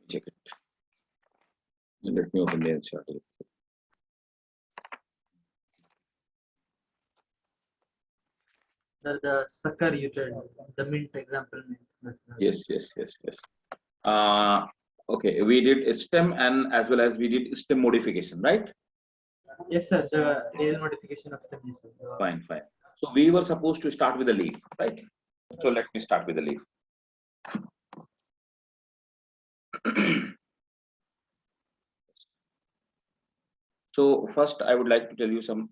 check it. Let me open the chart. Sir, the sucker you told, the mint example. Yes. Okay, we did stem and as well as we did stem modification, right? Yes, sir. The real modification of stem. Yes, sir. Fine. So we were supposed to start with the leaf, right? So let me start with the leaf. So first, I would like to tell you some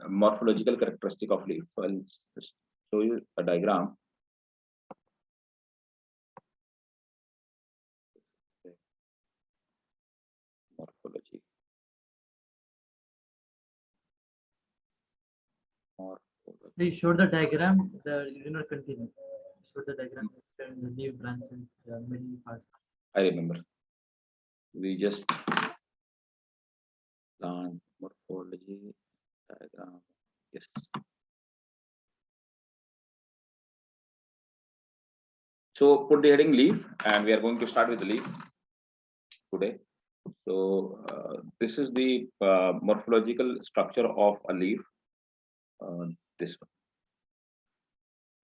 morphological characteristic of leaf. So I'll just show you a diagram. Morphology. You showed the diagram. You did not continue. You showed the diagram. The leaf branches, the middle parts. I remember. We just plant morphology diagram. Yes. So put the heading leaf, and we are going to start with the leaf today. So this is the morphological structure of a leaf. This one.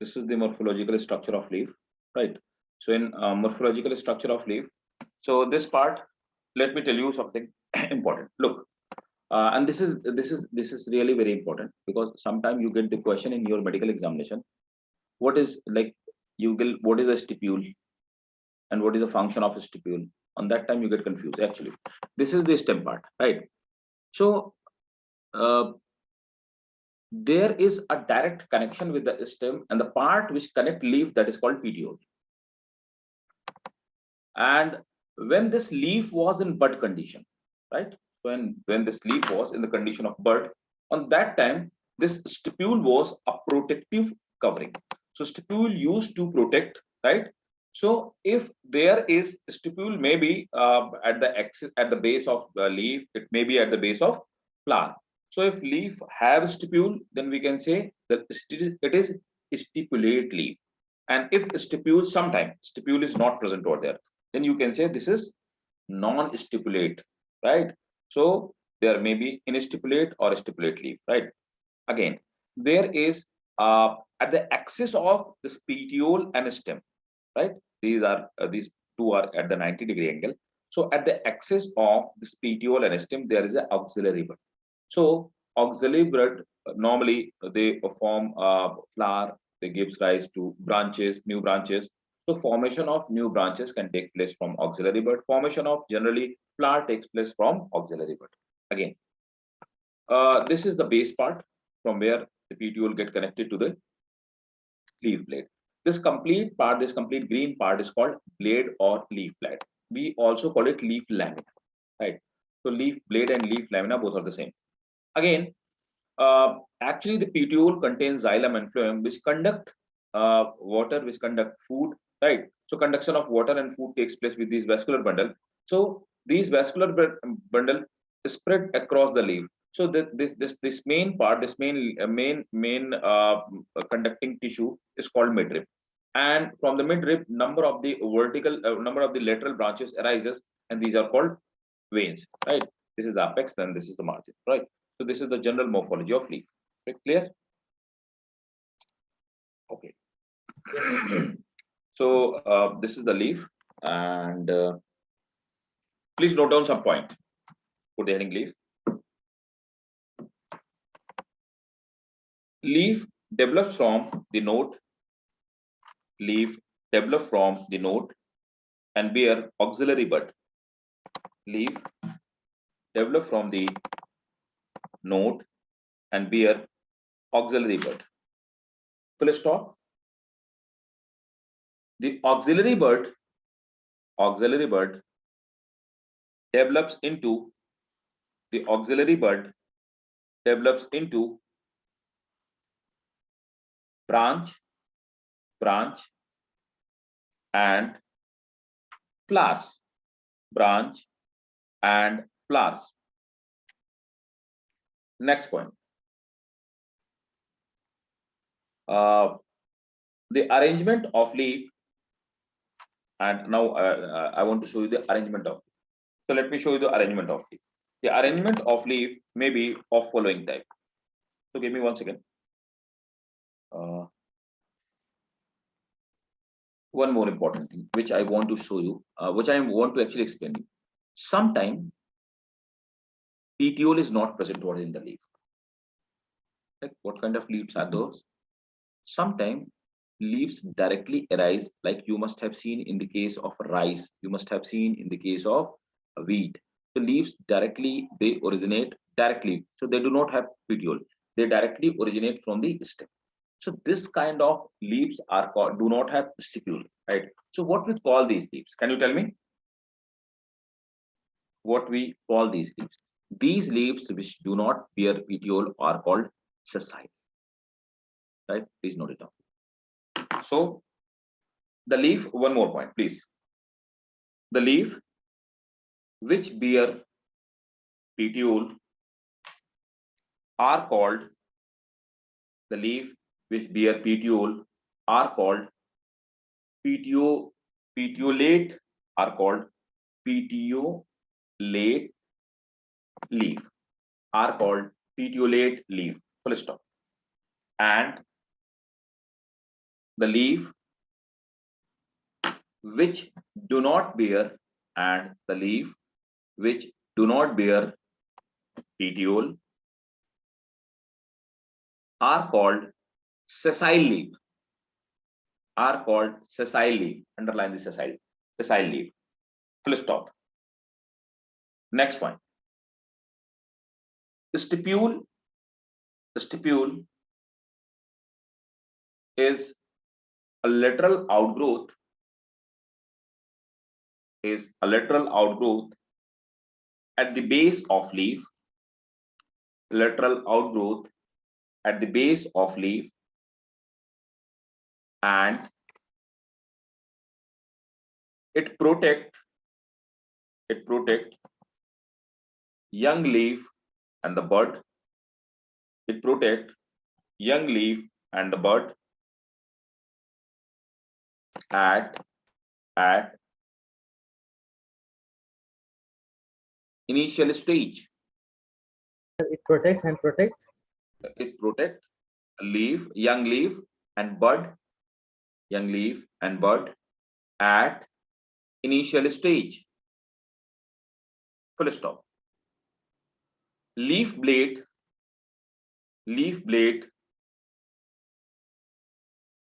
This is the morphological structure of leaf, right? So in morphological structure of leaf, so this part, let me tell you something important. Look, and this is really very important, because sometimes you get the question in your medical examination. What is what is a stipule, and what is the function of a stipule? On that time you get confused. Actually, this is the stem part, right? So there is a direct connection with the stem, and the part which connect leaf, that is called petiole. And when this leaf was in bud condition, right? When this leaf was in the condition of bud, on that time this stipule was a protective covering. So stipule used to protect, right? So if there is stipule, maybe at the base of the leaf, it may be at the base of flower. So if leaf have stipule, then we can say that it is stipulate leaf. And if stipule, sometime stipule is not present over there, then you can say this is non-stipulate, right? So there may be in-stipulate or stipulate leaf, right? Again, there is at the axis of this petiole and stem, right? These two are at the 90-degree angle. So at the axis of this petiole and stem, there is an auxiliary bud. So auxiliary bud normally they form a flower. They gives rise to branches, new branches. So formation of new branches can take place from auxiliary bud. Formation of generally flower takes place from auxiliary bud. Again, this is the base part from where the petiole get connected to the leaf blade. This complete part, this complete green part is called blade or leaf blade. We also call it leaf lamina, right? So leaf blade and leaf lamina both are the same. Again, actually the petiole contains xylem and phloem, which conduct water, which conduct food, right? So conduction of water and food takes place with these vascular bundle. So these vascular bundle spread across the leaf. So this main part, this main conducting tissue is called midrib, and from the midrib, number of the vertical, number of the lateral branches arises, and these are called veins, right? This is the apex, then this is the margin, right? So this is the general morphology of leaf. Clear? Okay. So this is the leaf, and please note down some point. Put the heading leaf. Leaf develops from the node. Leaf develop from the node and bear auxiliary bud. Leaf develop from the node and bear auxiliary bud. Full stop. The auxiliary bud develops into branch and flowers. Branch and flowers. Next point. The arrangement of leaf And now I want to show you the arrangement of. So let me show you the arrangement of leaf. The arrangement of leaf may be of following type. So give me 1 second. One more important thing which I want to show you, which I want to actually explain you. Sometimes petiole is not present what in the leaf. Like what kind of leaves are those? Sometimes leaves directly arise, like you must have seen in the case of rice, you must have seen in the case of wheat. The leaves directly, they originate directly, so they do not have petiole. They directly originate from the stem. So this kind of leaves are called, do not have stipule, right? So what we call these leaves? Can you tell me what we call these leaves? These leaves which do not bear petiole are called sessile, right? Please note it down. So the leaf, one more point, please. The leaf which bear petiole are called, the leaf which bear petiole are called petiolate, are called petiolate leaf, are called petiolate leaf, full stop. And the leaf which do not bear, and the leaf which do not bear petiole are called sessile leaf, are called sessile leaf. Underline the sessile leaf, full stop. Next point. Stipule is a lateral outgrowth, is a lateral outgrowth at the base of leaf, lateral outgrowth at the base of leaf, and it protect young leaf and the bud. It protect young leaf and the bud at initial stage. It protects and protects. It protect leaf, young leaf and bud, young leaf and bud at initial stage, full stop. Leaf blade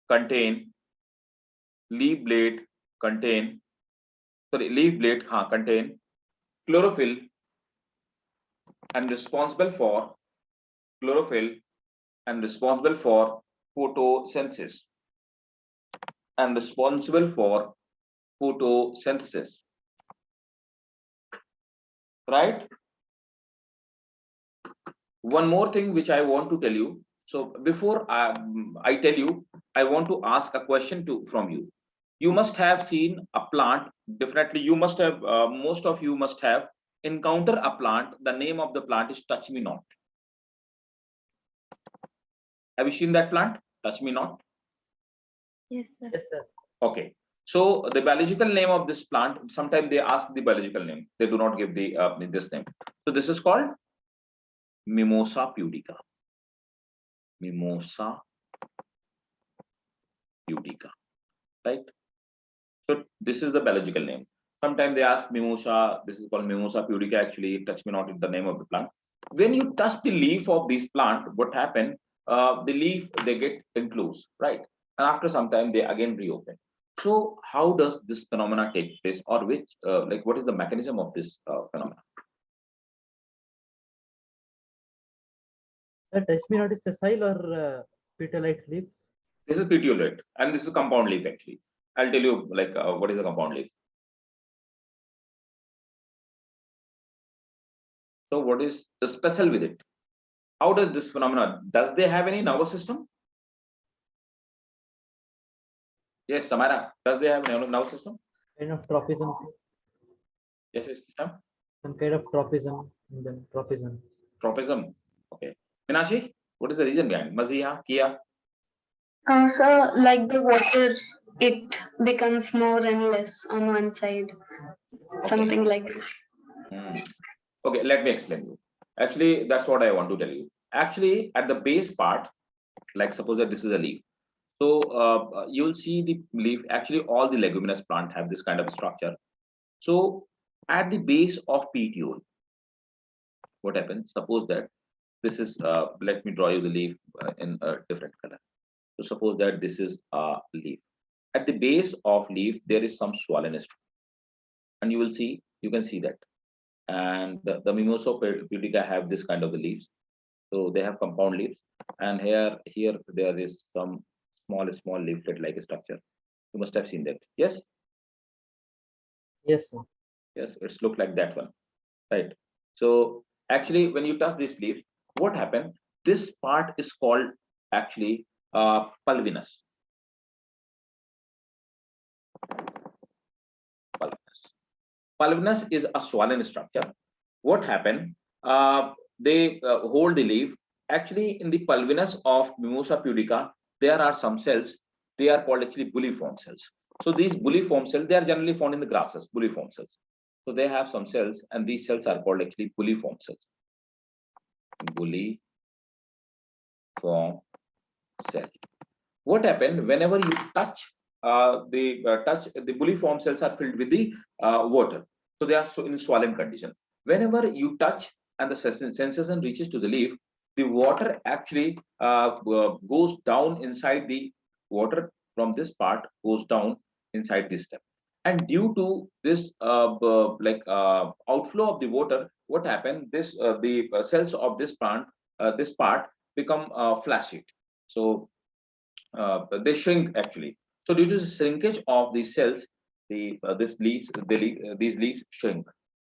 contain, leaf blade contain, leaf blade contain chlorophyll and responsible for chlorophyll and responsible for photosynthesis, and responsible for photosynthesis, right? One more thing which I want to tell you. So before I tell you, I want to ask a question from you. You must have seen a plant. Definitely, you must have. Most of you must have encountered a plant. The name of the plant is Touch Me Not. Have you seen that plant? Touch Me Not. Yes, sir. Yes, sir. Okay. So the biological name of this plant. Sometimes they ask the biological name. They do not give the this name. So this is called Mimosa pudica. Mimosa pudica, right? So this is the biological name. Sometimes they ask mimosa. This is called Mimosa pudica. Actually, Touch Me Not is the name of the plant. When you touch the leaf of this plant, what happened? The leaf, they get enclosed, right? And after some time, they again reopen. So how does this phenomena take place, or which like what is the mechanism of this phenomena? Touch Me Not is sessile or petiolate leaves? This is petiolate, and this is compound leaf. Actually, I'll tell you like what is a compound leaf. So what is the special with it? How does this phenomena? Does they have any nervous system? Yes, Samara. Does they have nervous system? Kind of tropism. Yes, system. Some kind of tropism in the tropism. Tropism. Okay. Minashi, what is the reason behind Maziya, Kia? So like the water it becomes more and less on one side, something like this. Okay, let me explain you. Actually, that's what I want to tell you. Actually, at the base part, like suppose that this is a leaf. So you will see the leaf. Actually, all the leguminous plant have this kind of structure. So at the base of petiole, what happens? Suppose that this is. Let me draw you the leaf in a different color. So suppose that this is a leaf. At the base of leaf, there is some swollenness, and you will see. You can see that. And the Mimosa pudica have this kind of the leaves. So they have compound leaves, and here there is some small leaflet like a structure. You must have seen that. Yes, Yes, sir. yes, it's look like that one, right? So actually, when you touch this leaf, what happened? This part is called actually pulvinus. Pulvinus. Pulvinus is a swollen structure. What happened? They hold the leaf. Actually, in the pulvinus of Mimosa pudica, there are some cells. They are called actually bulliform cells. So these bulliform cells, they are generally found in the grasses, bulliform cells. So they have some cells, and these cells are called actually bulliform cells. Bulliform cell. What happened? Whenever you touch the bulliform cells are filled with the water, so they are so in swollen condition. Whenever you touch and the sensation reaches to the leaf, the water actually goes down inside the water from this part goes down inside this step, and due to this outflow of the water, what happened? The cells of this plant, this part become flaccid. So they shrink actually. So due to the shrinkage of the cells, these leaves shrink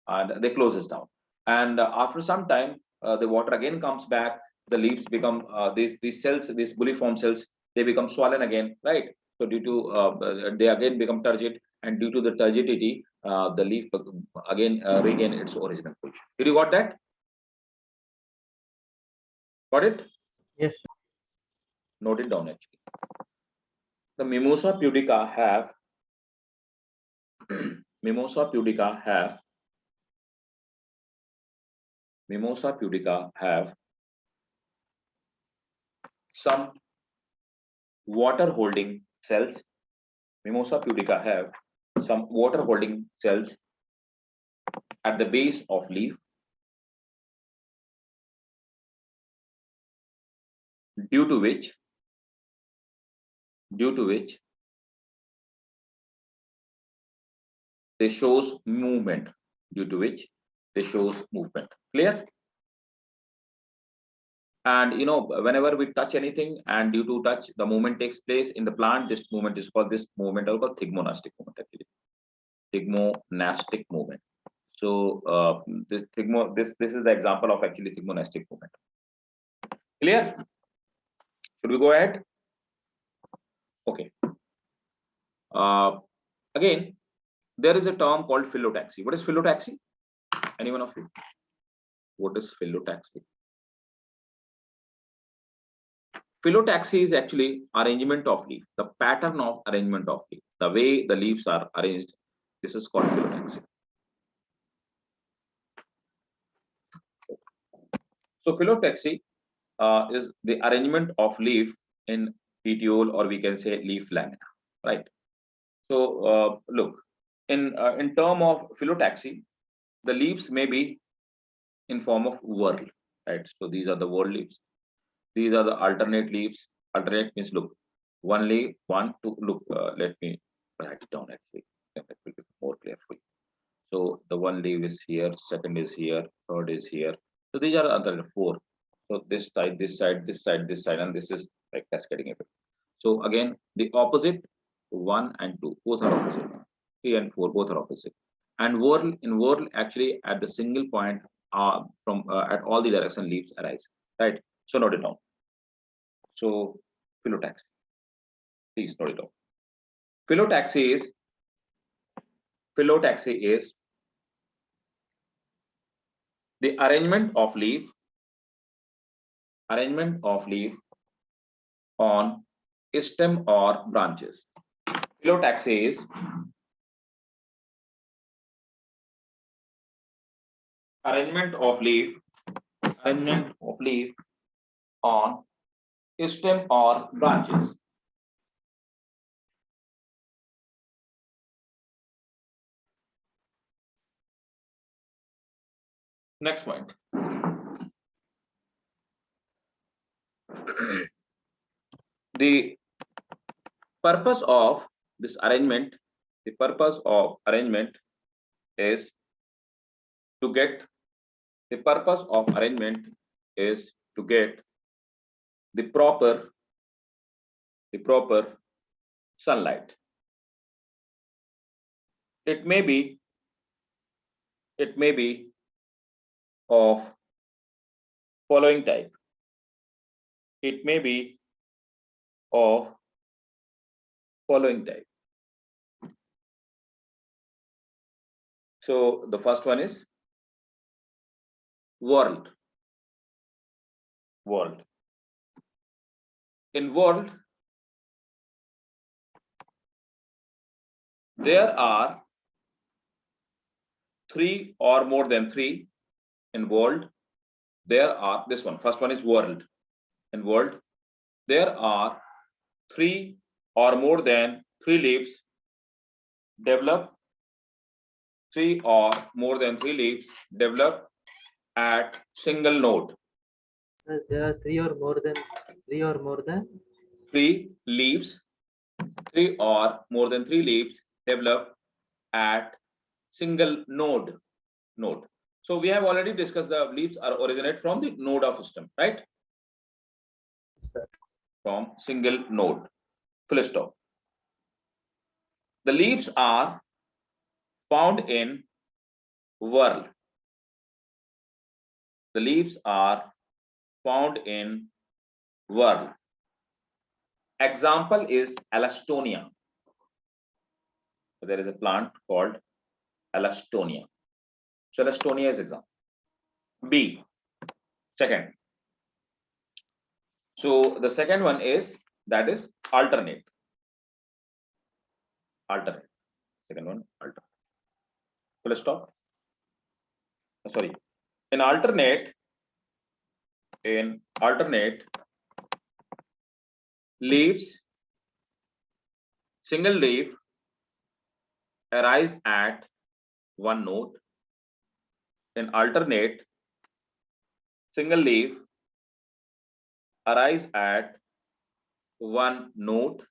and they closes down. And after some time, the water again comes back. The leaves become these cells, these bulliform cells, they become swollen again, right? So due to they again become turgid, and due to the turgidity, the leaf again regain its original position. Did you got that? Got it? Yes, sir. Note it down actually. The Mimosa pudica have Mimosa pudica have some water holding cells. Mimosa pudica have some water holding cells at the base of leaf, due to which they shows movement. Clear? And whenever we touch anything, and due to touch, the movement takes place in the plant. This movement is called thigmonastic movement actually. Thigmonastic movement. So this is the example of actually thigmonastic movement. Clear? Should we go ahead? Okay. Again, there is a term called phyllotaxy. What is phyllotaxy? Anyone of you? What is phyllotaxy? Phyllotaxy is actually arrangement of leaf, the pattern of arrangement of leaf, the way the leaves are arranged. This is called phyllotaxy. So phyllotaxy is the arrangement of leaf in petiole, or we can say leaf lamina, right? So look, in term of phyllotaxy, the leaves may be in form of whorl, right? So these are the whorl leaves. These are the alternate leaves. Alternate means look, one leaf, one, two. Look, let me write it down actually. It will be more clear for you. So the one leaf is here, second is here, third is here. So these are other four. So this side, this side, this side, this side, and this is like cascading effect. So again, the opposite 1 and 2, both are opposite. 3 and 4, both are opposite. And whorl actually at the single point from at all the direction leaves arise, right? So note it down. So phyllotaxy, please note it down. Phyllotaxy is the arrangement of leaf on stem or branches. Phyllotaxy is arrangement of leaf on stem or branches. Next point. The purpose of this arrangement, the purpose of arrangement is to get the purpose of arrangement is to get the proper sunlight. It may be of following type. It may be of following type. So the first one is world. In world, there are 3 or more than 3 in world. There are this one. First one is world. In world, there are 3 or more than 3 leaves develop. 3 or more than 3 leaves develop at single node. There are 3 or more than 3 leaves, 3 or more than 3 leaves develop at single node. So we have already discussed the leaves are originate from the node of stem, right? Sir. From single node. Full stop. The leaves are found in whorl. The leaves are found in whorl. Example is Alastonia. There is a plant called Alastonia. So Alastonia is example. B. Second. So the second one is that is alternate. Second one alternate. Full stop. Sorry. In alternate, leaves, single leaf arise at one node. In alternate, single leaf arise at one node.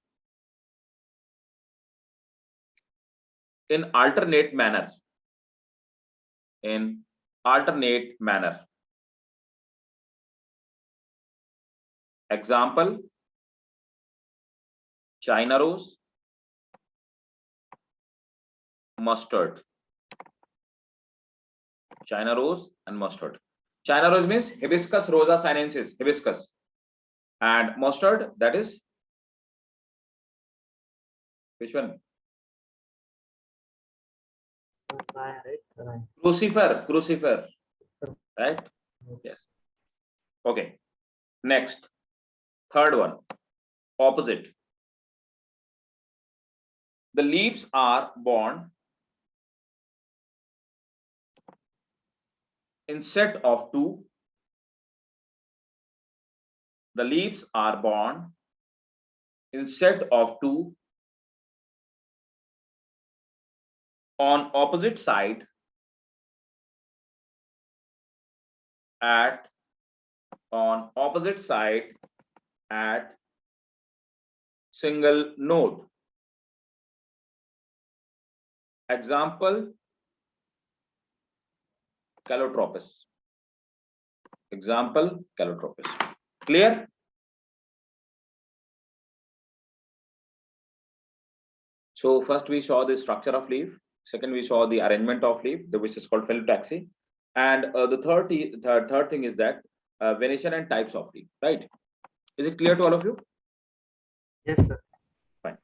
In alternate manner. Example, China rose, mustard. China rose and mustard. China rose means Hibiscus rosa sinensis, hibiscus. And mustard, that is which one? right? Crucifer, right? Yes. Okay. Next, third one, opposite. The leaves are born in set of 2. The leaves are born in set of 2 on opposite side at single node. Example, Calotropis. Clear? So first we saw the structure of leaf. Second, we saw the arrangement of leaf, which is called phyllotaxy. And the third thing is that venation and types of leaf. Right? Is it clear to all of you? Yes, sir. Fine.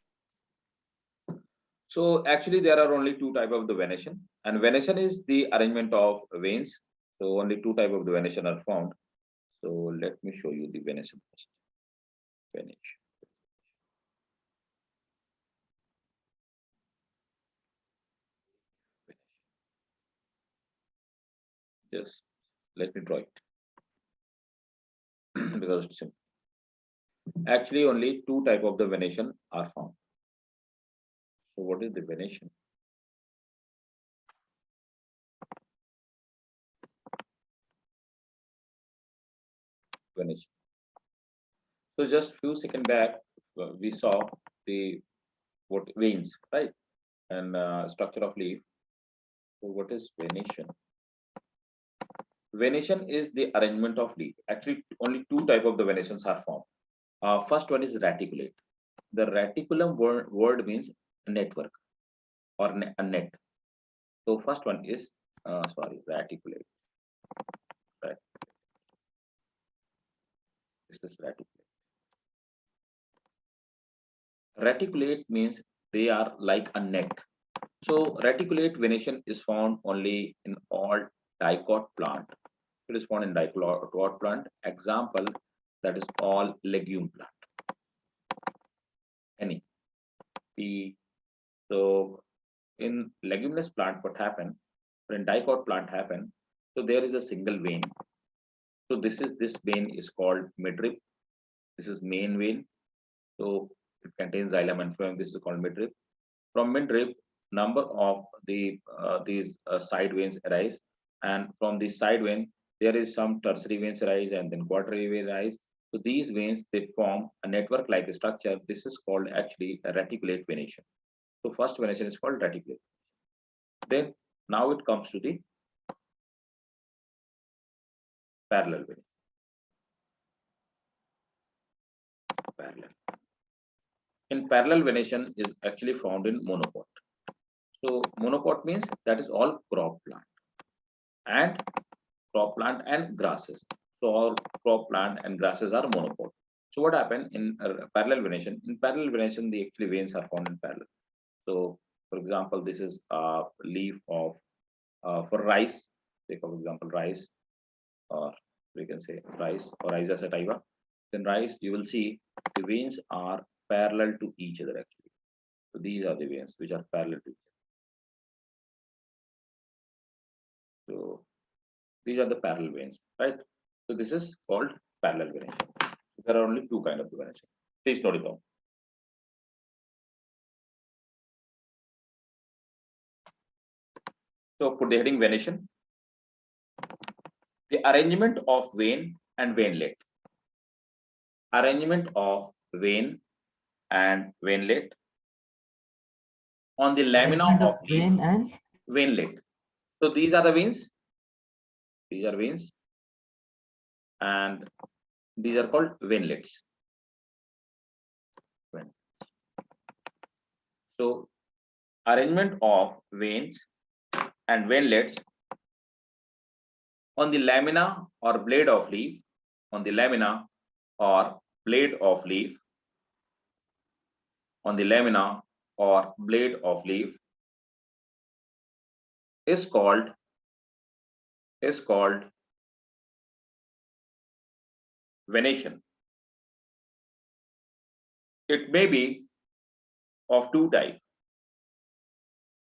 So actually, there are only 2 types of the venation, and venation is the arrangement of veins. So only 2 types of the venation are found. So let me show you the venation first. Venation. Just let me draw it because it's simple. Actually, only two type of the venation are found. So what is the venation? Venation. So just few seconds back, we saw the what veins, right? And structure of leaf. So what is venation? Venation is the arrangement of leaf. Actually, only two type of the venations are formed. First one is reticulate. The reticulum word means network or a net. So first one is reticulate. Right. This is reticulate. Reticulate means they are like a net. So reticulate venation is found only in all dicot plant. It is found in dicot plant. Example, that is all legume plant. Any pea. So in leguminous plant, what happened? When dicot plant happen, so there is a single vein. So this vein is called midrib. This is main vein. So it contains xylem and phloem. This is called midrib. From midrib, number of these side veins arise, and from the side vein there is some tertiary veins arise and then quaternary veins arise. So these veins, they form a network like structure. This is called actually a reticulate venation. So first venation is called reticulate. Then now it comes to the parallel venation. Parallel. In parallel venation is actually found in monopod. So monopod means that is all crop plant and grasses. So all crop plant and grasses are monopod. So what happened in parallel venation? In parallel venation, the actually veins are found in parallel. So for example, this is a leaf of for rice. Take for example rice, or we can say rice or Rhiza sativa. Then rice, you will see the veins are parallel to each other actually. So these are the veins which are parallel to each other. So these are the parallel veins, right? So this is called parallel venation. There are only two kind of venation. Please note it down. So put the heading venation. The arrangement of vein and veinlet. Arrangement of vein and veinlet on the lamina Arrangement of leaf. vein and Veinlet. So these are the veins. These are veins, and these are called veinlets. So arrangement of veins and veinlets on the lamina or blade of leaf, on the lamina or blade of leaf, on the lamina or blade of leaf is called venation. It may be of two types.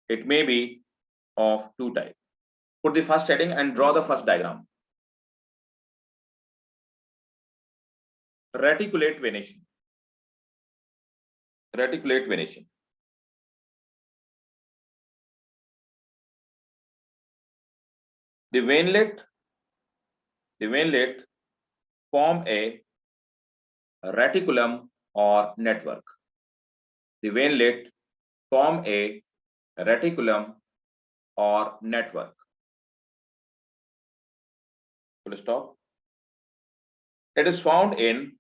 It may be of two types. Put the first heading and draw the first diagram. Reticulate venation. Reticulate venation. The veinlet form a reticulum or network. The veinlet form a reticulum or network. Full stop. It is found in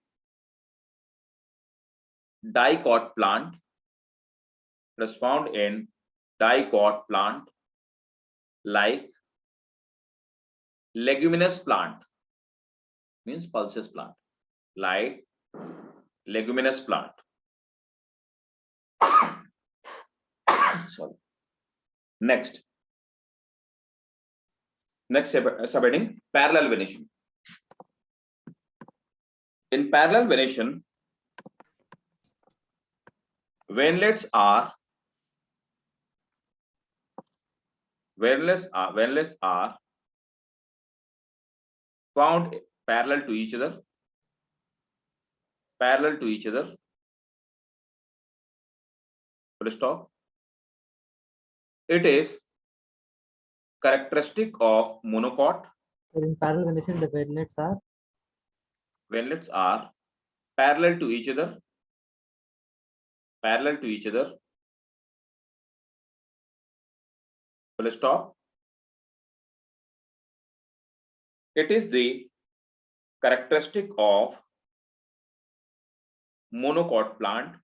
dicot plant. It is found in dicot plant like leguminous plant, means pulses plant, like leguminous plant. Sorry. Next subheading, parallel venation. In parallel venation, veinlets are found parallel to each other, full stop. It is characteristic of monocot. So in parallel condition, the wavelengths are Wavelengths are parallel to each other, full stop. It is the characteristic of monocot plant,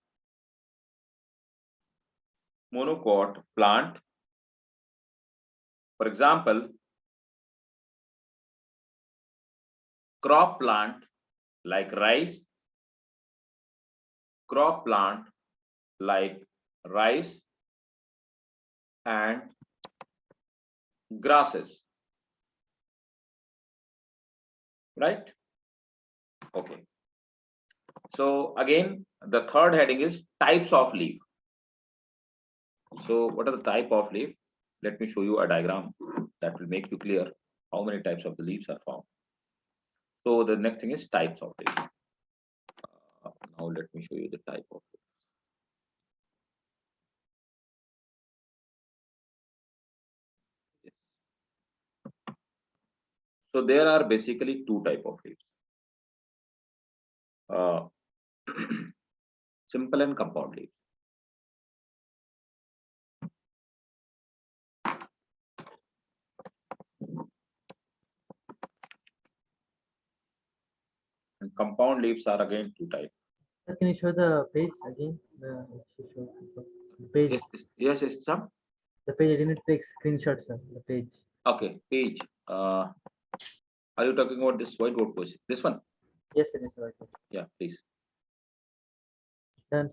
for example, crop plant like rice, and grasses, right? Okay. So again, the third heading is types of leaf. So what are the type of leaf? Let me show you a diagram that will make you clear how many types of the leaves are found. So the next thing is types of leaf. Now let me show you the type of leaf. So there are basically two type of leaves. Simple and compound leaves. And compound leaves are again two types. Sir, can you show the page again? The page. Yes, some. The page. I didn't take screenshot, sir. The page. Okay, page. Are you talking about this whiteboard page? This one? Yes, it is right. Yeah, please. Done.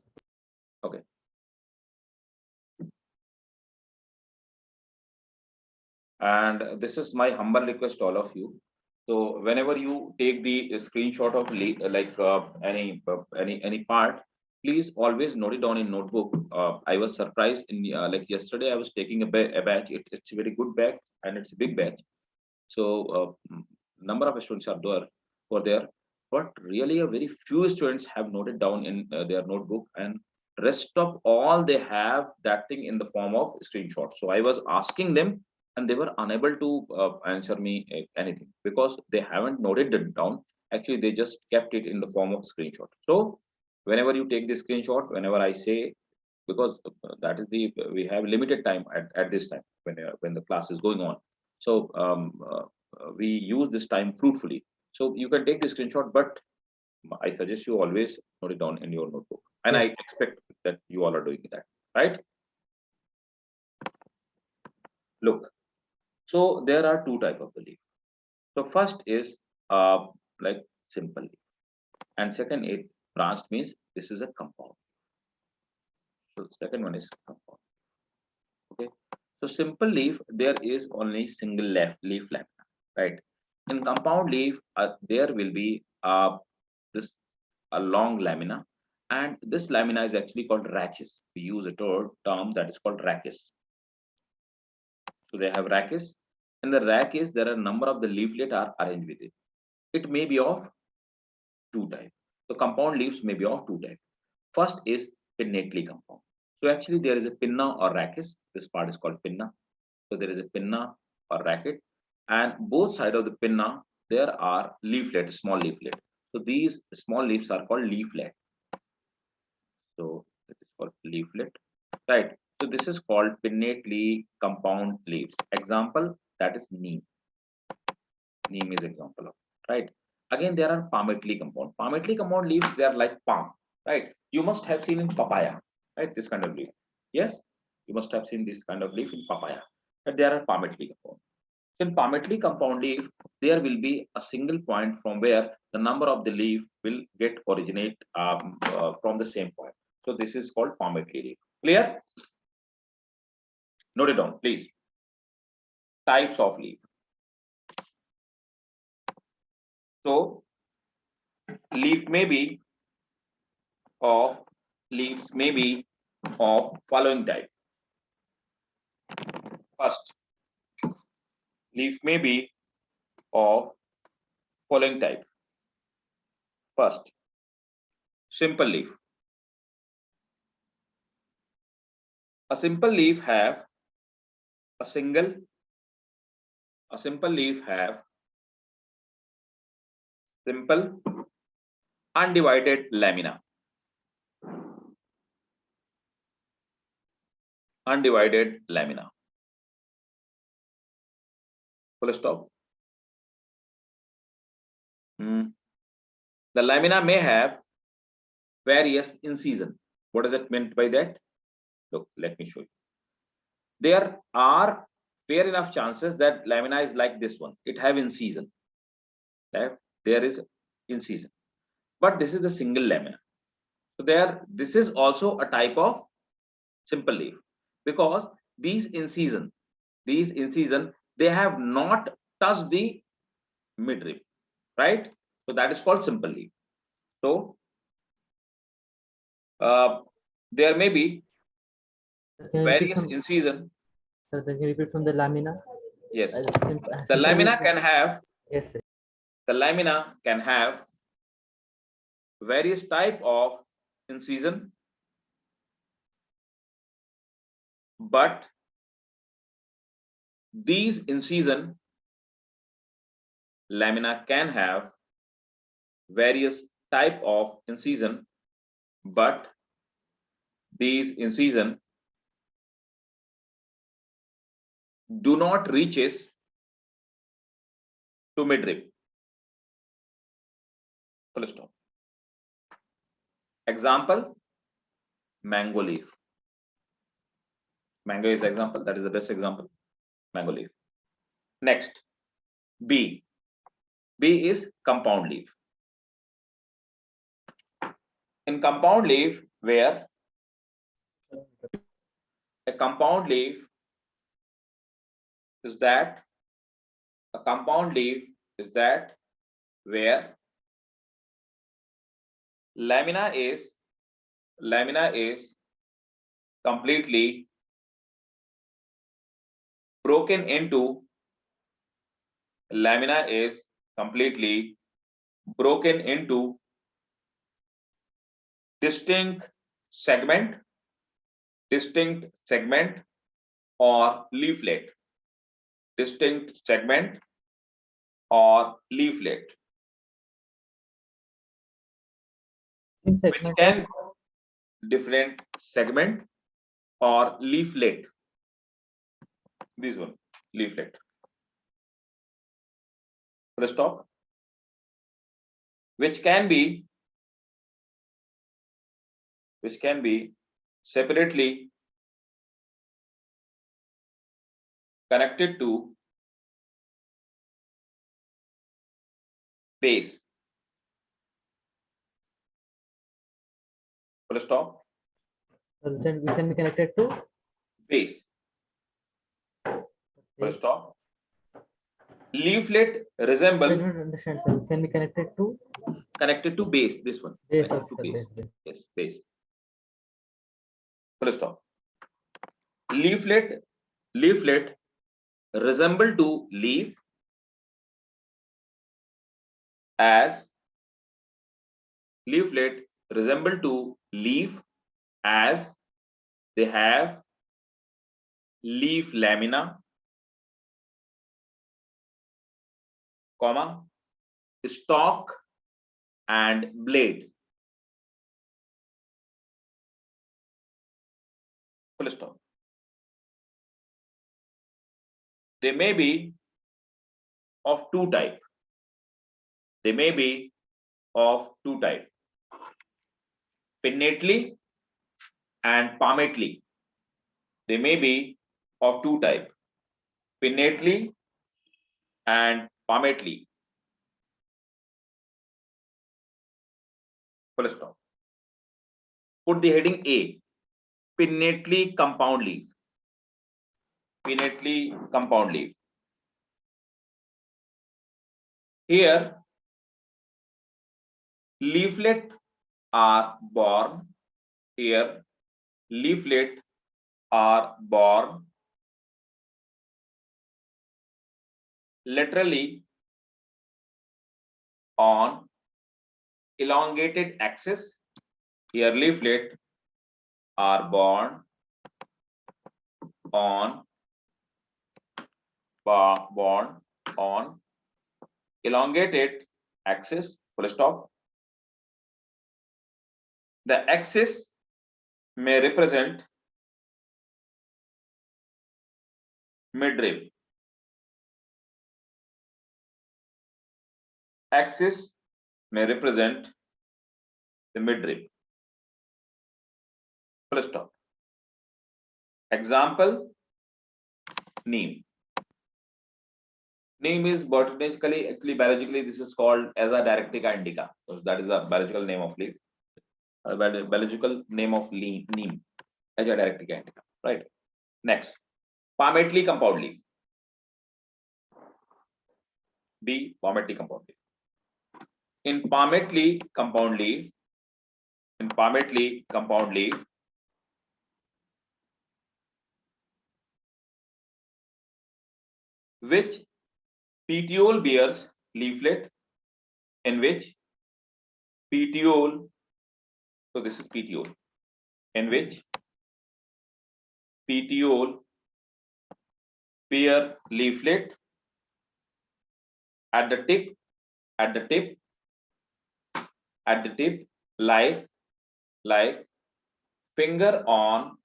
Okay. And this is my humble request to all of you. So whenever you take the screenshot of any part, please always note it down in notebook. I was surprised in like yesterday I was taking a batch. It's a very good batch and it's a big batch. So number of students are there for there, but really a very few students have noted down in their notebook, and rest of all they have that thing in the form of screenshot. So I was asking them and they were unable to answer me anything because they haven't noted it down. Actually they just kept it in the form of screenshot. So whenever you take the screenshot, whenever I say, because that is the we have limited time at this time when the class is going on. So we use this time fruitfully. So you can take the screenshot, but I suggest you always note it down in your notebook. And I expect that you all are doing that, right? Look, so there are two types of the leaf. So first is like simple leaf, and second is branched, means this is a compound. So the second one is compound. Okay. So simple leaf, there is only single leaf lamina, right? In compound leaf, there will be this a long lamina, and this lamina is actually called rachis. We use a term that is called rachis. So they have rachis. In the rachis, there are a number of the leaflet are arranged with it. It may be of two types. So compound leaves may be of two types. First is pinnately compound. So actually there is a pinna or rachis. This part is called pinna. So there is a pinna or racket, and both sides of the pinna there are leaflets, small leaflet. So these small leaves are called leaflet. So it is called leaflet, right? So this is called pinnately compound leaves. Example, that is neem. Neem is example of, right? Again, there are palmately compound. Palmately compound leaves, they are like palm, right? You must have seen in papaya, right? This kind of leaf. Yes, you must have seen this kind of leaf in papaya. But there are palmately compound. In palmately compound leaf, there will be a single point from where the number of the leaf will get originate from the same point. So this is called palmately leaf. Clear? Note it down, please. Types of leaf. So leaves may be of following type. First, leaf may be of following type. First, simple leaf. A simple leaf have a simple leaf have simple undivided lamina. Undivided lamina. Full stop. The lamina may have various incision. What is it meant by that? Look, let me show you. There are fair enough chances that lamina is like this one. It have incision. Right? There is incision, but this is the single lamina. So this is also a type of simple leaf, because these incision, they have not touched the midrib, right? So that is called simple leaf. So there may be Can you repeat various from, incision. sir, can you repeat from the lamina? Yes, Simple the lamina leaf. can have, Yes, sir. the lamina can have various type of incision, but these incision, lamina can have various type of incision, but these incision do not reaches to midrib. Full stop. Example, mango leaf. Mango is example, that is the best example. Mango leaf. Next, B. B is compound leaf. In compound leaf, where a compound leaf is that, a compound leaf is that where lamina is completely broken into, lamina is completely broken into distinct segment or leaflet. Distinct segment or leaflet, which Segment can different segment or leaflet. This one, leaflet. Full stop. Which can be separately connected to base. Full stop. we can be connected to Base. Full stop. Leaflet I resemble don't understand, sir. Can be connected to base. This one. base. Connected Okay, to sir, base. base. Yes, base. Full stop. Leaflet resemble to leaf as leaflet resemble to leaf as they have leaf lamina, comma, stalk and blade. Full stop. They may be of two type. They may be of two type. Pinnately and palmately. They may be of two type. Pinnately and palmately. Full stop. Put the heading A. Pinnately compound leaf. Pinnately compound leaf. Here, leaflet are born. Here, leaflet are born laterally on elongated axis. Here leaflet are borne on elongated axis, full stop. The axis may represent midrib. Axis may represent the midrib. Full stop. Example, neem. Neem is botanically, actually biologically, this is called as a Diaretica indica. So that is the biological name of leaf. Biological name of neem, as a Diaretica indica. Right. Next, palmately compound leaf. B, palmately compound leaf. In palmately compound leaf, which petiole bears leaflet, in which petiole, so this is petiole, in which petiole bear leaflet at the tip, like finger on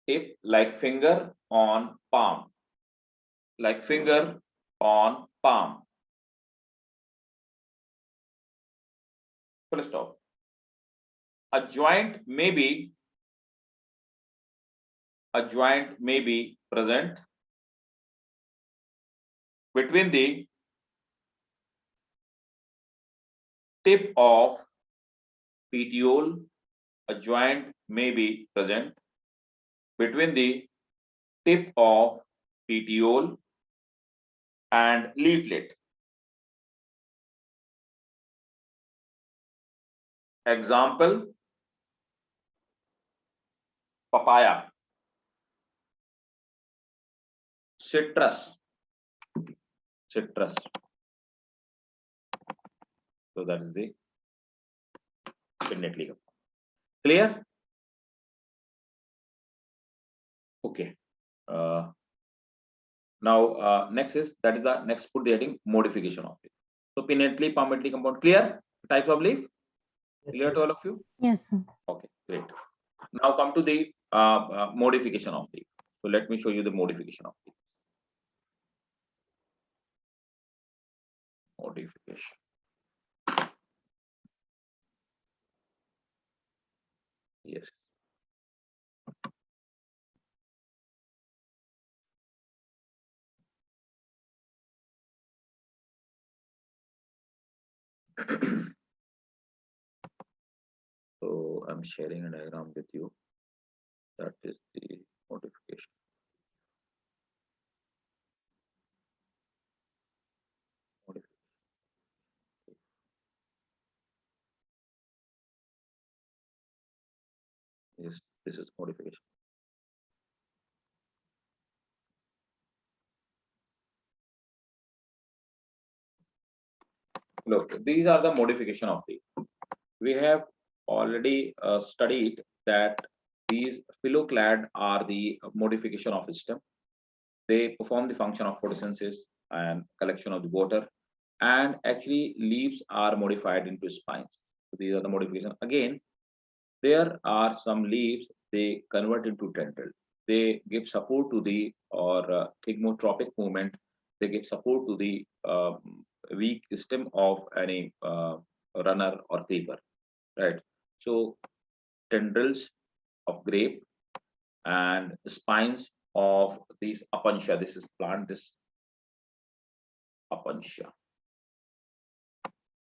tip, like finger on palm, full stop. A joint may be present between the tip of petiole. A joint may be present between the tip of petiole and leaflet. Example, papaya, citrus. So that is the definitely clear. Okay. Now next is, that is the next, put the heading modification of it. So pinnately, palmately compound, clear types of leaf, clear to all of you? Yes, sir. Okay, great. Now come to the modification of leaf. So let me show you the modification of leaf. Modification. Yes. So I'm sharing a diagram with you. That is the modification. Yes, this is modification. Look, these are the modification of leaf. We have already studied that these phylloclad are the modification of stem. They perform the function of photosynthesis and collection of the water, and actually leaves are modified into spines. So these are the modification. Again, there are some leaves they convert into tendril. They give support to the thigmotropic movement. They give support to the weak stem of any runner or creeper, right? So tendrils of grape and the spines of these Apantia. This is plant, this Apantia.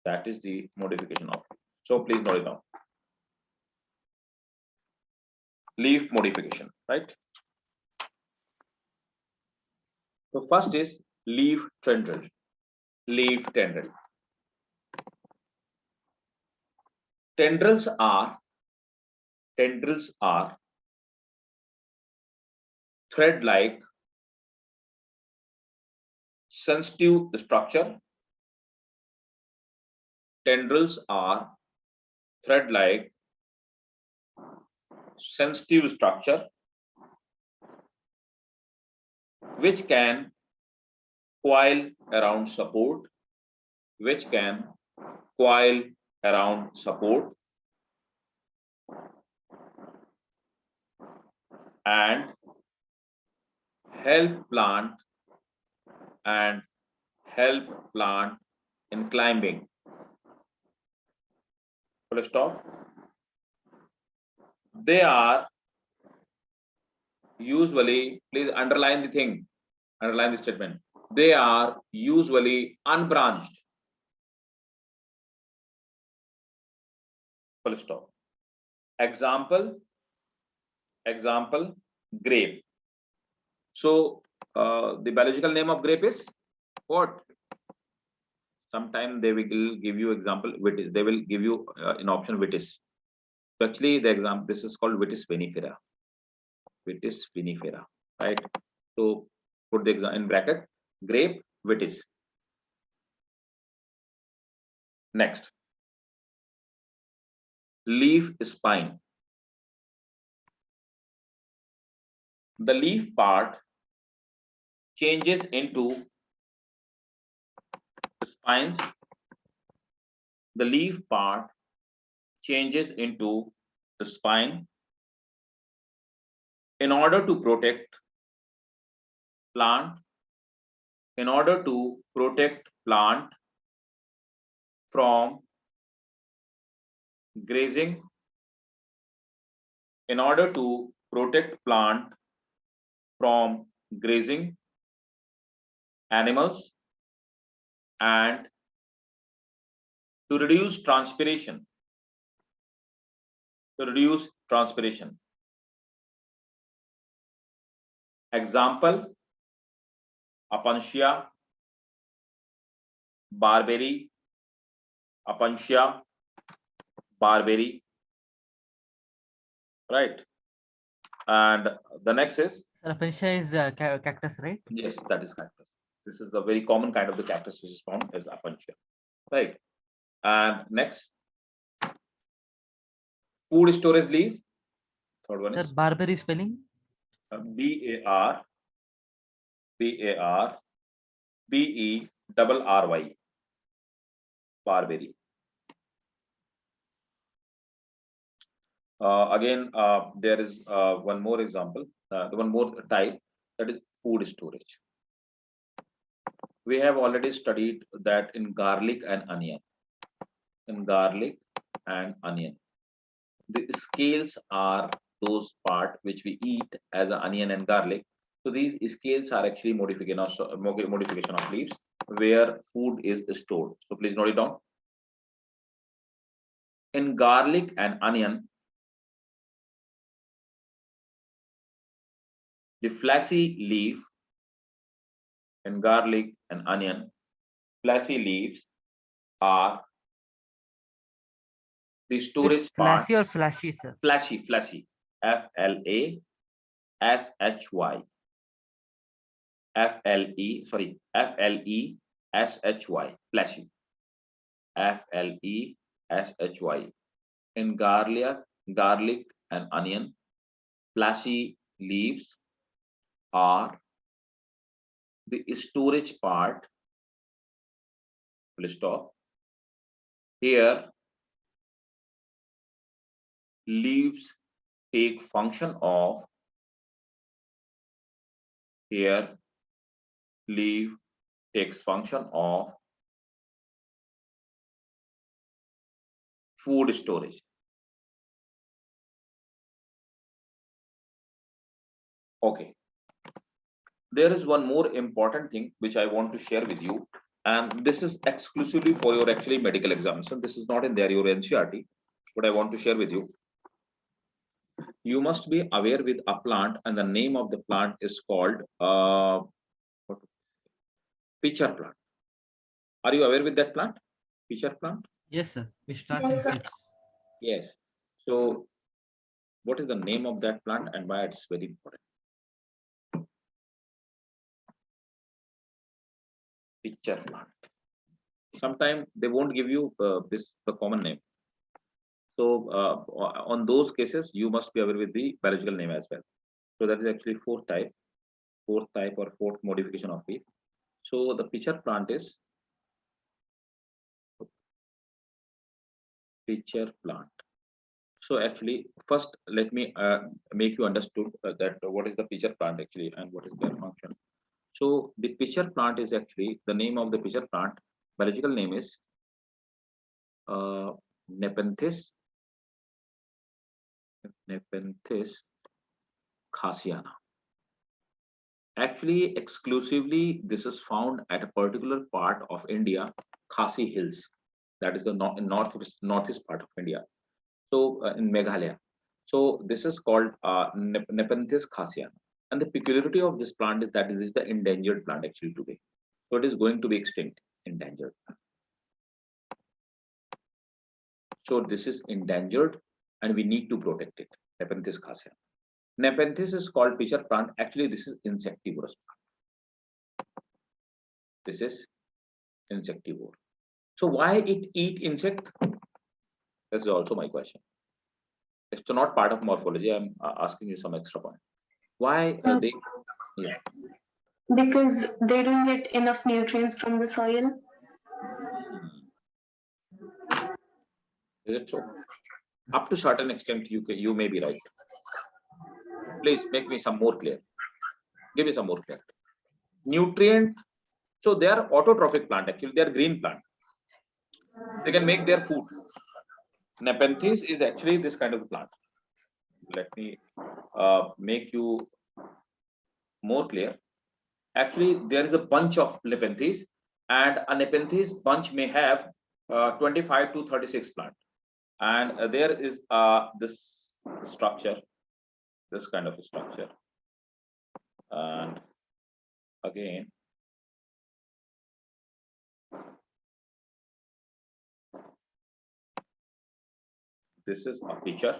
That is the modification of. So please note it down. Leaf modification, right? So first is leaf tendril. Leaf tendril. Tendrils are thread-like sensitive structure tendrils are thread-like sensitive structure which can coil around support, and help plant in climbing. Full stop. They are usually, please underline the thing, underline the statement. They are usually unbranched. Full stop. Example, grape. So the biological name of grape is what? Sometime they will give you example vitis. They will give you an option vitis. So actually, the example, this is called Vitis vinifera. Vitis vinifera, right? So put the exam in bracket, grape, vitis. Next, leaf spine. The leaf part changes into spines. The leaf part changes into the spine in order to protect plant, from grazing, animals, and to reduce transpiration. Example, Apansia barberry, right? And the next is, Apansia is cactus, right? yes, that is cactus. This is the very common kind of the cactus which is found as Apansia, right? And next, food storage leaf. Third one Sir, is barberry spelling? BARBERRY, barberry. Again, there is one more example, one more type, that is food storage. We have already studied that in garlic and onion. The scales are those part which we eat as an onion and garlic. So these scales are actually modification of leaves where food is stored. So please note it down. In garlic and onion, the fleshy leaf, fleshy leaves are the storage It's part. flashy or flashy, sir? Fleshy, FLASHY, FLESHY, fleshy, FLESHY. In garlic and onion, fleshy leaves are the storage part. Full stop. Here, leaves take function of, leaf takes function of food storage. Okay. There is one more important thing which I want to share with you, and this is exclusively for your actually medical examination. This is not in there, your NCERT, but I want to share with you. You must be aware with a plant, and the name of the plant is called pitcher plant. Are you aware with that plant? Pitcher plant? Yes, sir. Which starts in chips. Yes. So what is the name of that plant and why it's very important? Pitcher plant. Sometimes they won't give you the common name. So on those cases, you must be aware with the biological name as well. So that is actually fourth type or fourth modification of leaf. So the pitcher plant is pitcher plant. So actually, first let me make you understood that what is the pitcher plant actually and what is their function. So the pitcher plant is actually the name of the pitcher plant. Biological name is Nepenthes khasiana. Actually, exclusively, this is found at a particular part of India, Khasi Hills. That is the northeast part of India. So in Meghalaya. So this is called Nepenthes khasiana. And the peculiarity of this plant is that it is the endangered plant actually today. So it is going to be extinct, endangered. So this is endangered and we need to protect it. Nepenthes khasiana. Nepenthes is called pitcher plant. Actually, this is insectivorous plant. This is insectivore. So why it eat insect? This is also my question. It's not part of morphology. I'm asking you some extra point. Why they? Yeah. Because they don't get enough nutrients from the soil. Is it so? Up to certain extent, you may be right. Please make me some more clear. Give me some more clarity. Nutrient. So they are autotrophic plant. Actually, they are green plant. They can make their food. Nepenthes is actually this kind of plant. Let me make you more clear. Actually, there is a bunch of Nepenthes, and a Nepenthes bunch may have 25 to 36 plant. And there is this structure, this kind of structure. And again, this is a picture.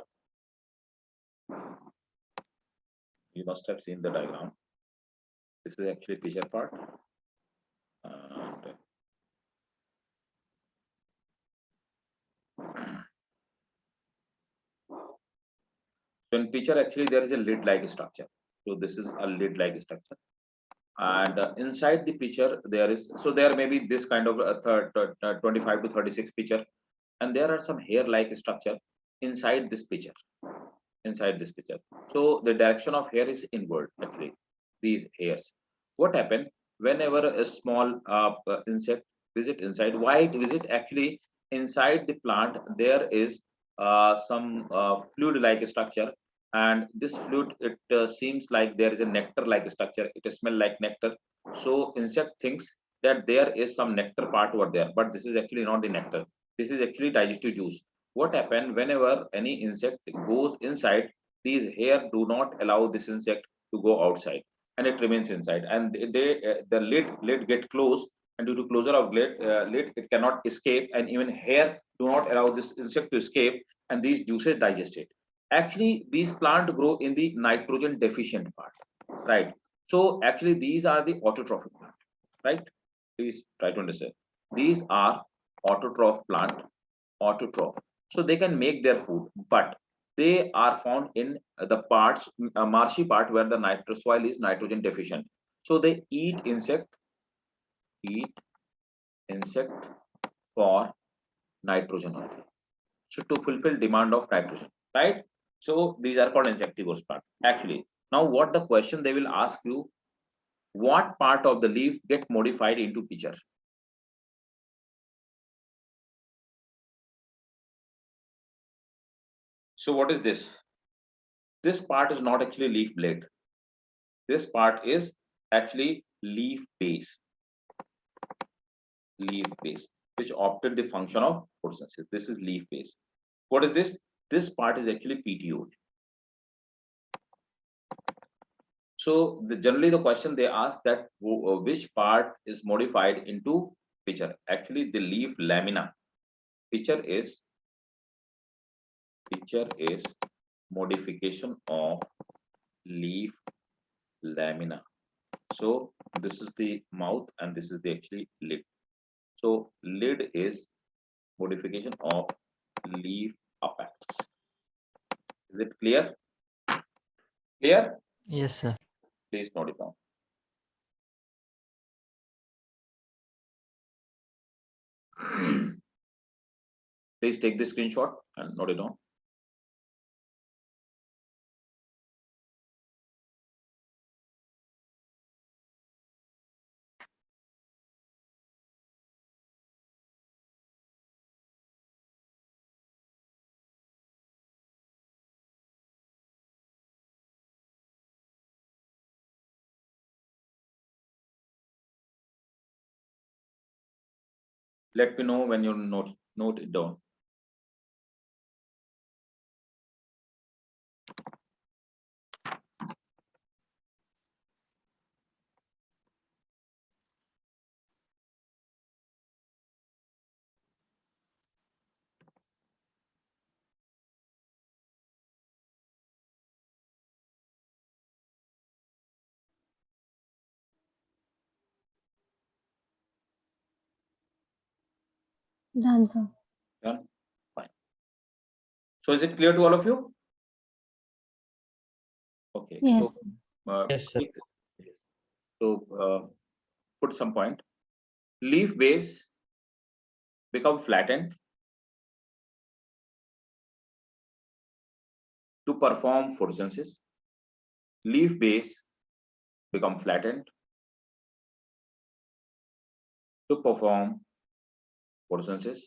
You must have seen the diagram. This is actually pitcher part. And so in pitcher, actually, there is a lid-like structure. So this is a lid-like structure. And inside the pitcher, there is, so there may be this kind of 25 to 36 pitcher. And there are some hair-like structure inside this pitcher. Inside this pitcher. So the direction of hair is inward, actually, these hairs. What happened whenever a small insect visit inside? Why it visit? Actually, inside the plant, there is some fluid-like structure. And this fluid, it seems like there is a nectar-like structure. It smells like nectar. So insect thinks that there is some nectar part over there, but this is actually not the nectar. This is actually digestive juice. What happened whenever any insect goes inside? These hair do not allow this insect to go outside, and it remains inside. And the lid get closed, and due to closure of lid, it cannot escape. And even hair do not allow this insect to escape, and these juices digest it. Actually, these plants grow in the nitrogen deficient part, right? So actually, these are the autotrophic plant, right? Please try to understand. These are autotroph plant, autotroph. So they can make their food, but they are found in the parts, marshy part where the soil is nitrogen deficient. So they eat insect for nitrogen only. So to fulfill demand of nitrogen, right? So these are called insectivorous plant. Actually, now what the question they will ask you, what part of the leaf get modified into pitcher? So what is this? This part is not actually leaf blade. This part is actually leaf base, which opted the function of photosynthesis. This is leaf base. What is this? This part is actually petiole. So generally the question they ask that which part is modified into pitcher? Actually, the leaf lamina. Pitcher is modification of leaf lamina. So this is the mouth and this is the actually lid. So lid is modification of leaf apex. Is it clear? Clear? Yes, sir. Please note it down. Please take this screenshot and note it down. Let me know when you note it down. Done, sir. Done? Fine. So is it clear to all of you? Okay. Yes. Yes, sir. So put some point. Leaf base become flattened to perform photosynthesis. Leaf base become flattened to perform photosynthesis.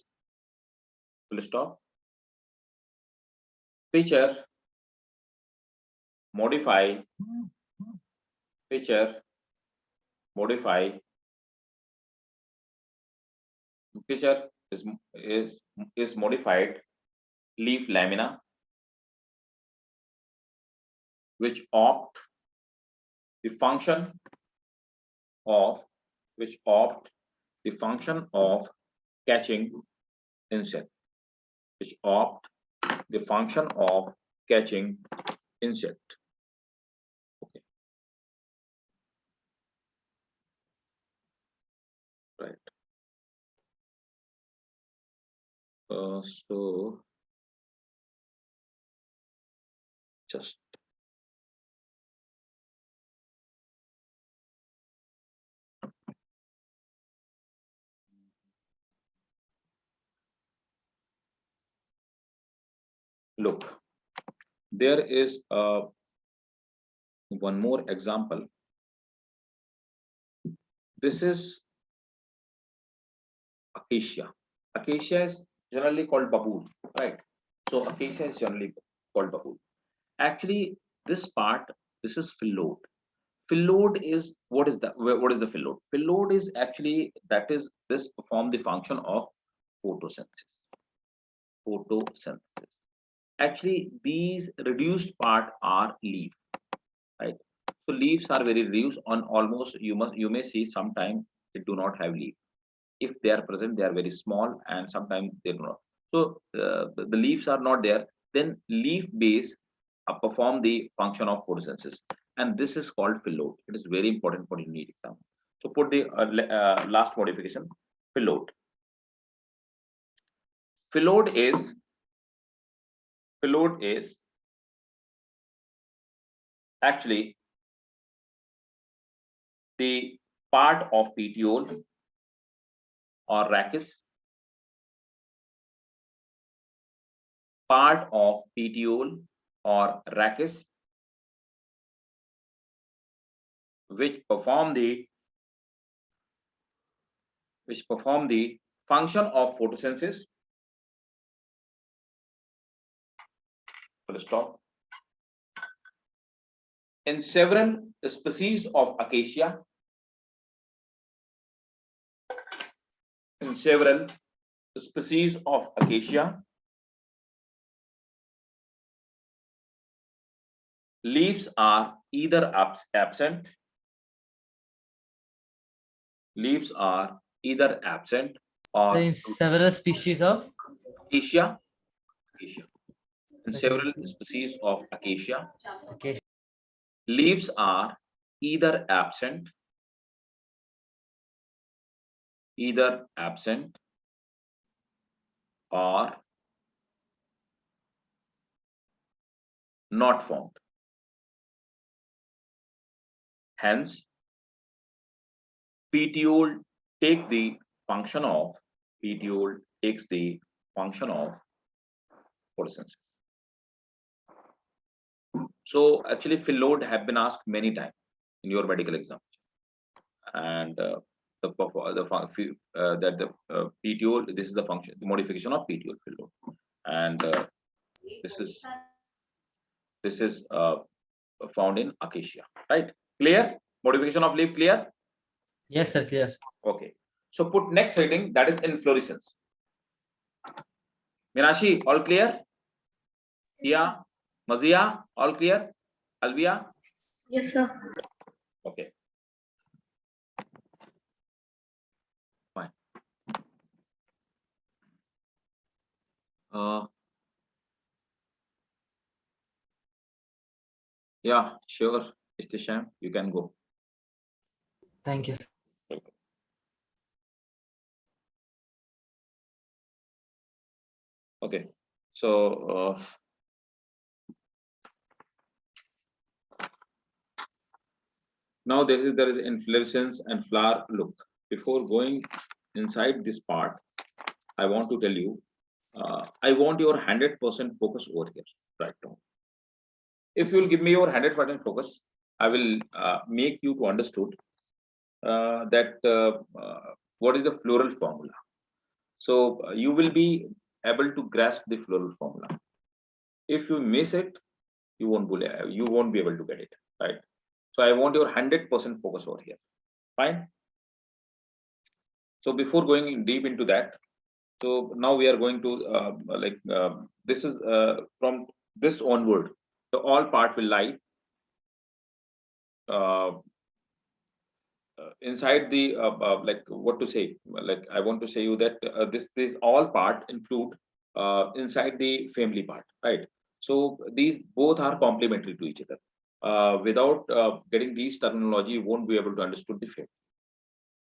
Full stop. Pitcher modify. Pitcher modify. Pitcher is modified leaf lamina, which opt the function of catching insect, which opt the function of catching insect. Okay. Right. So just look. There is one more example. This is acacia. Acacia is generally called baboon, right? So acacia is generally called baboon. Actually, this part, this is phyllodes. Phyllodes is what is the phyllodes? Phyllodes is actually this perform the function of photosynthesis. Photosynthesis. Actually, these reduced part are leaf, right? So leaves are very reduced on almost you may see sometimes they do not have leaf. If they are present, they are very small, and sometimes they do not. So the leaves are not there. Then leaf base perform the function of photosynthesis, and this is called phyllodes. It is very important for your NEET exam. So put the last modification, phyllodes. Phyllodes is actually the part of petiole or rachis, part of petiole or rachis, which perform the function of photosynthesis. Full stop. In several species of acacia, leaves are either absent. Leaves are either absent So or in several species of acacia. In several species of acacia, okay. leaves are either absent either absent or not formed. Hence, petiole takes the function of photosynthesis. So actually, fill load have been asked many times in your medical exam, and that the petiole, this is the function, the modification of petiole fill load, and this is found in acacia, right? Clear? Modification of leaf, clear? Yes, sir. Yes. Okay. So put next heading, that is inflorescence. Minashi, all clear? Iya, Mazia, all clear? Alvia? Yes, sir. Okay. Fine. Yeah, sure. Istisham, you can go. Thank you. Okay. So now there is inflorescence and flower look. Before going inside this part, I want to tell you, I want your 100% focus over here right now. If you will give me your 100% focus, I will make you to understood that what is the floral formula. So you will be able to grasp the floral formula. If you miss it, you won't be able to get it, right? So I want your 100% focus over here. Fine. So before going in deep into that, so now we are going to this is from this onward, the all part will lie inside the like what to say, like I want to say you that this all part include inside the family part, right? So these both are complementary to each other. Without getting these terminology, you won't be able to understand the family.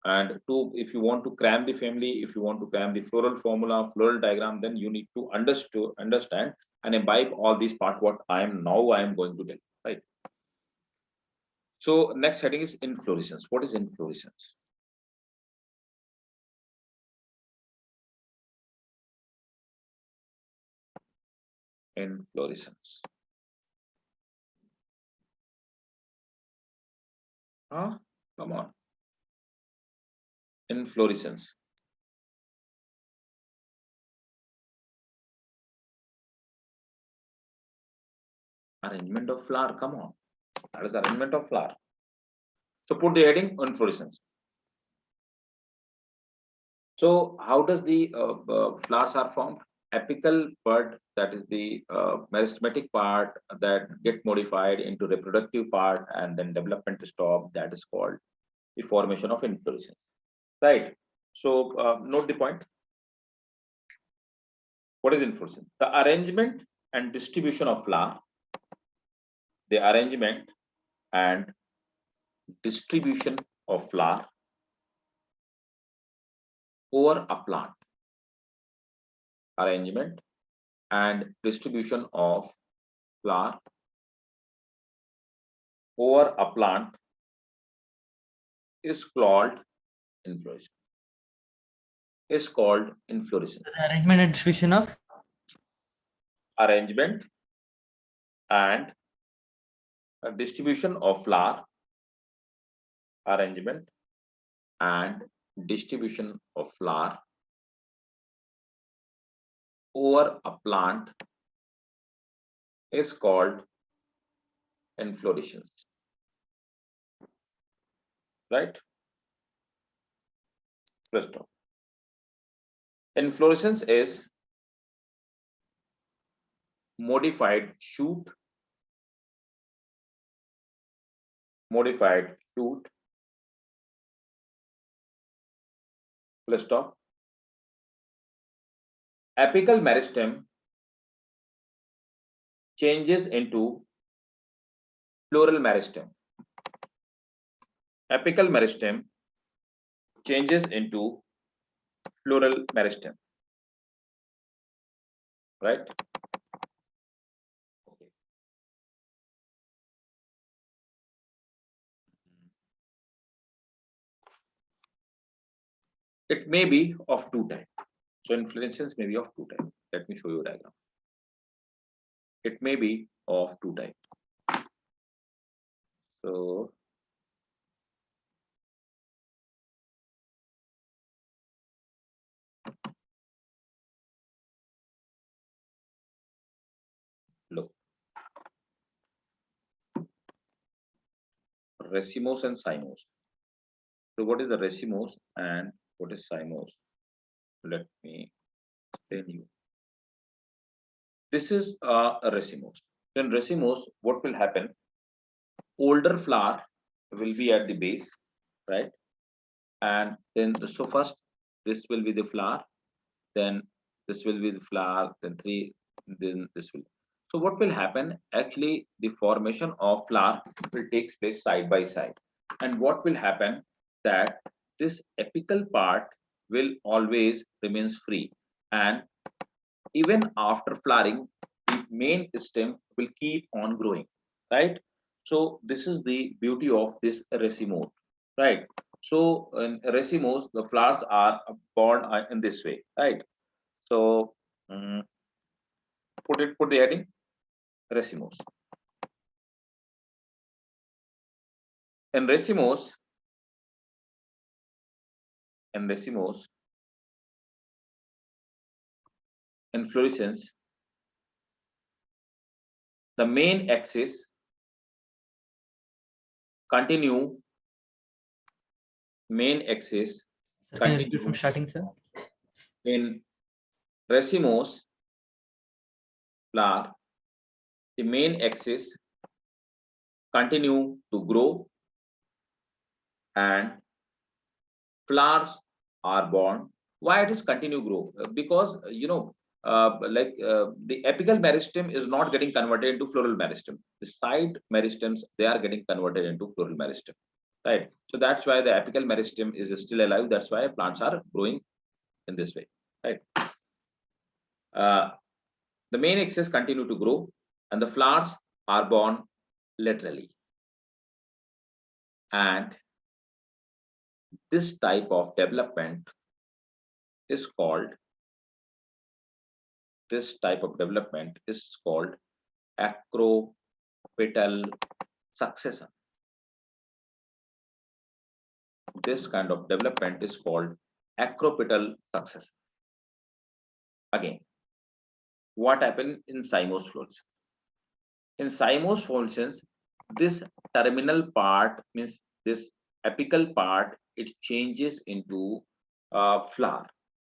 And if you want to cram the family, if you want to cram the floral formula, floral diagram, then you need to understand and imbibe all these part what I am going to tell, right? So next heading is inflorescence. What is inflorescence? Inflorescence. Huh? Come on. Inflorescence. Arrangement of flower. Come on. That is arrangement of flower. So put the heading inflorescence. So how does the flowers are formed? Apical bud, that is the meristematic part that get modified into reproductive part and then development stop, that is called the formation of inflorescence, right? So note the point. What is inflorescence? The arrangement and distribution of flower, the arrangement and distribution of flower over a plant. Arrangement and distribution of flower over a plant is called inflorescence. Is called inflorescence. The arrangement and distribution of Arrangement and distribution of flower. Arrangement and distribution of flower over a plant is called inflorescence, right? Let's stop. Inflorescence is modified shoot, let's stop. Apical meristem changes into floral meristem. Apical meristem changes into floral meristem, right? Okay. It may be of two types. So inflorescence may be of two types. Let me show you a diagram. It may be of two types. So look, racemose and cymose. So what is the racemose and what is cymose? Let me explain you. This is a racemose. In racemose, what will happen? Older flower will be at the base, right? And then so first this will be the flower, then this will be the flower, then three, then this will. So what will happen? Actually, the formation of flower will take place side by side. And what will happen that this apical part will always remains free, and even after flowering, the main stem will keep on growing, right? So this is the beauty of this racemose, right? So in racemose, the flowers are born in this way, right? So put the heading racemose. In racemose, inflorescence, the main axis continue, Sir, can you repeat from starting, sir? in racemose flower, the main axis continue to grow and flowers are born. Why it is continue grow? Because the apical meristem is not getting converted into floral meristem. The side meristems, they are getting converted into floral meristem, right? So that's why the apical meristem is still alive. That's why plants are growing in this way, right? The main axis continue to grow and the flowers are born laterally, and this type of development is called acropetal succession. This kind of development is called acropetal succession. Again, what happened in cymose fluorescence? In cymose fluorescence, this terminal part, means this apical part, it changes into flower.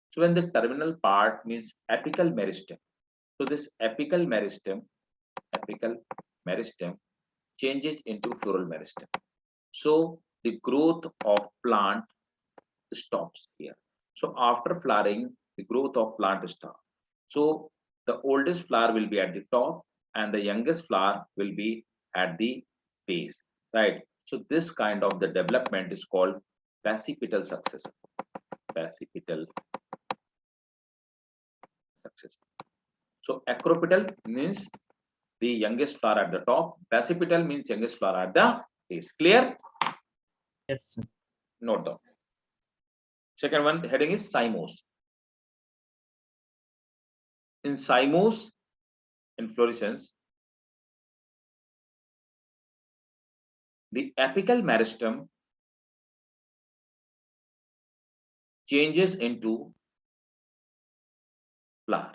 So when the terminal part means apical meristem, so this apical meristem changes into floral meristem. So the growth of plant stops here. So after flowering, the growth of plant stops. So the oldest flower will be at the top and the youngest flower will be at the base, right? So this kind of the development is called basipetal succession. Basipetal succession. So acropetal means the youngest flower at the top. Basipetal means youngest flower at the base. Clear? Yes, sir. Note down. Second one, the heading is cymose. In cymose inflorescence, the apical meristem changes into flower.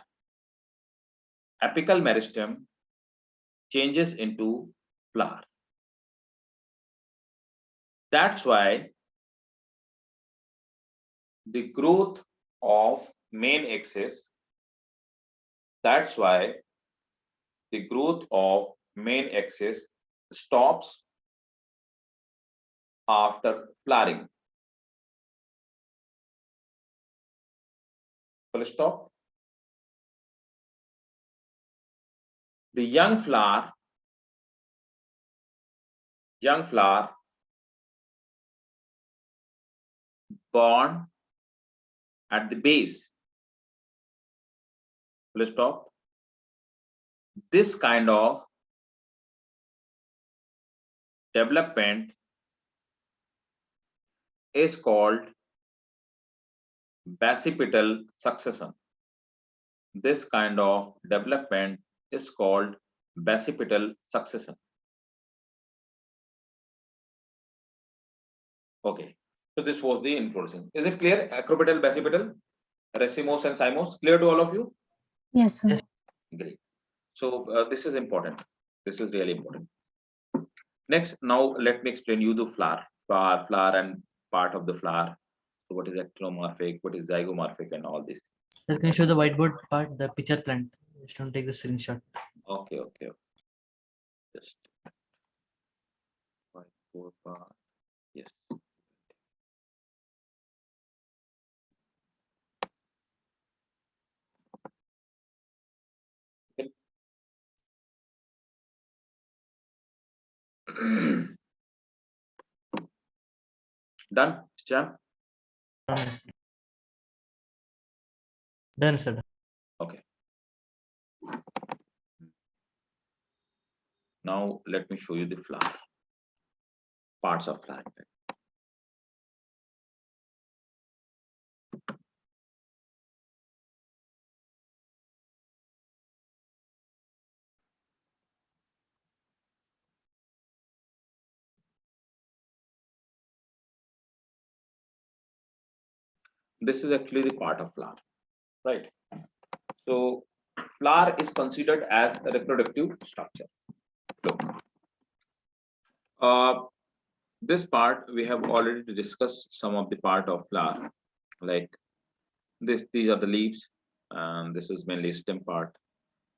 Apical meristem changes into flower. That's why the growth of main axis, stops after flowering. Full stop. The young flower born at the base, full stop, this kind of development is called basipetal succession. This kind of development is called basipetal succession. Okay, so this was the inflorescence. Is it clear? Acropetal, basipetal, racemose and cymose, clear to all of you? Yes, sir. Great. So this is important. This is really important. Next, now let me explain you the flower and part of the flower. So what is actinomorphic, what is zygomorphic, and all this. Sir, can you show the whiteboard part, the picture plant? Just don't take the screenshot. Okay. Just 4 part. Yes. Done, Jam? Done, sir. Okay. Now let me show you the flower, parts of flower. This is actually the part of flower, right? So flower is considered as a reproductive structure. Look, this part we have already discussed some of the part of flower, like this. These are the leaves, and this is mainly stem part.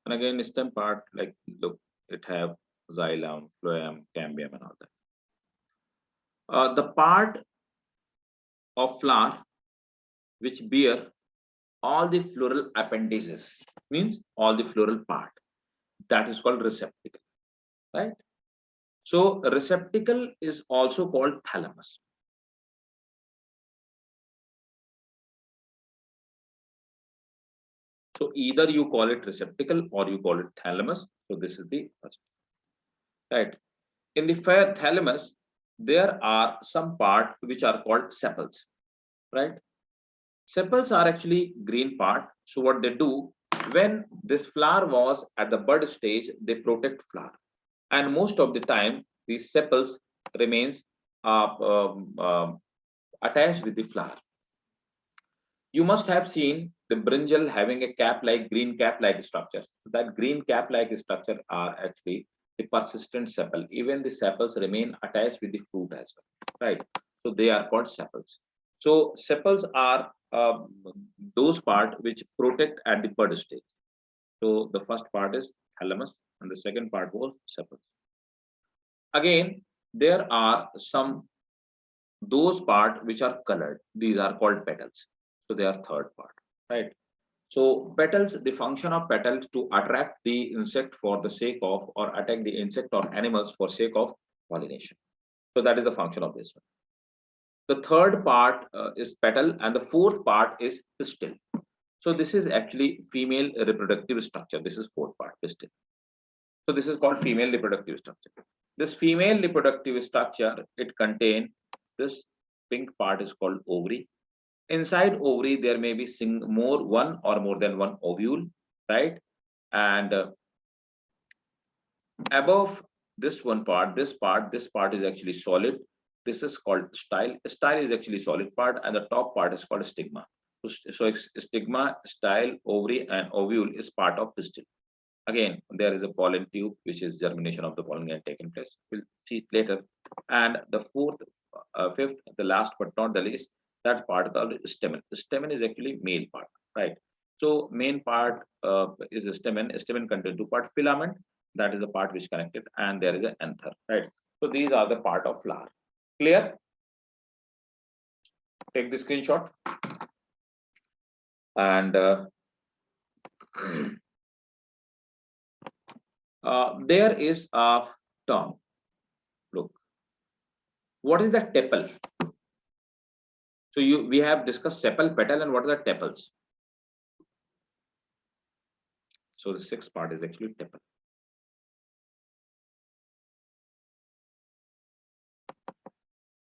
And again, stem part, like look, it have xylem, phloem, cambium, and all that. The part of flower which bear all the floral appendages, means all the floral part, that is called receptacle, right? So receptacle is also called thalamus. So either you call it receptacle or you call it thalamus. So this is the first, right? In the thalamus, there are some part which are called sepals, right? Sepals are actually green part. So what they do, when this flower was at the bud stage, they protect flower, and most of the time these sepals remains attached with the flower. You must have seen the brinjal having a cap-like, green cap-like structure. That green cap-like structure are actually the persistent sepal. Even the sepals remain attached with the fruit as well, right? So they are called sepals. So sepals are those part which protect at the bud stage. So the first part is thalamus, and the second part was sepals. Again, there are some those part which are colored. These are called petals. So they are third part, right? So petals, the function of petals to attract the insect for the sake of, or attack the insect or animals for sake of pollination. So that is the function of this one. The third part is petal, and the fourth part is pistil. So this is actually female reproductive structure. This is fourth part, pistil. So this is called female reproductive structure. This female reproductive structure, it contains this pink part is called ovary. Inside ovary, there may be one or more than one ovule, right? And above this one part, this part is actually solid. This is called style. Style is actually solid part, and the top part is called stigma. So stigma, style, ovary, and ovule is part of pistil. Again, there is a pollen tube, which is germination of the pollen gland taking place. We'll see it later. And the fifth, the last but not the least, that part called stamen. The stamen is actually male part, right? So main part is the stamen. Stamen contains two part, filament, that is the part which connected, and there is an anther, right? So these are the part of flower. Clear? Take the screenshot. And there is a term. Look, what is the tepal? So we have discussed sepal, petal, and what are the tepals. So the sixth part is actually tepal.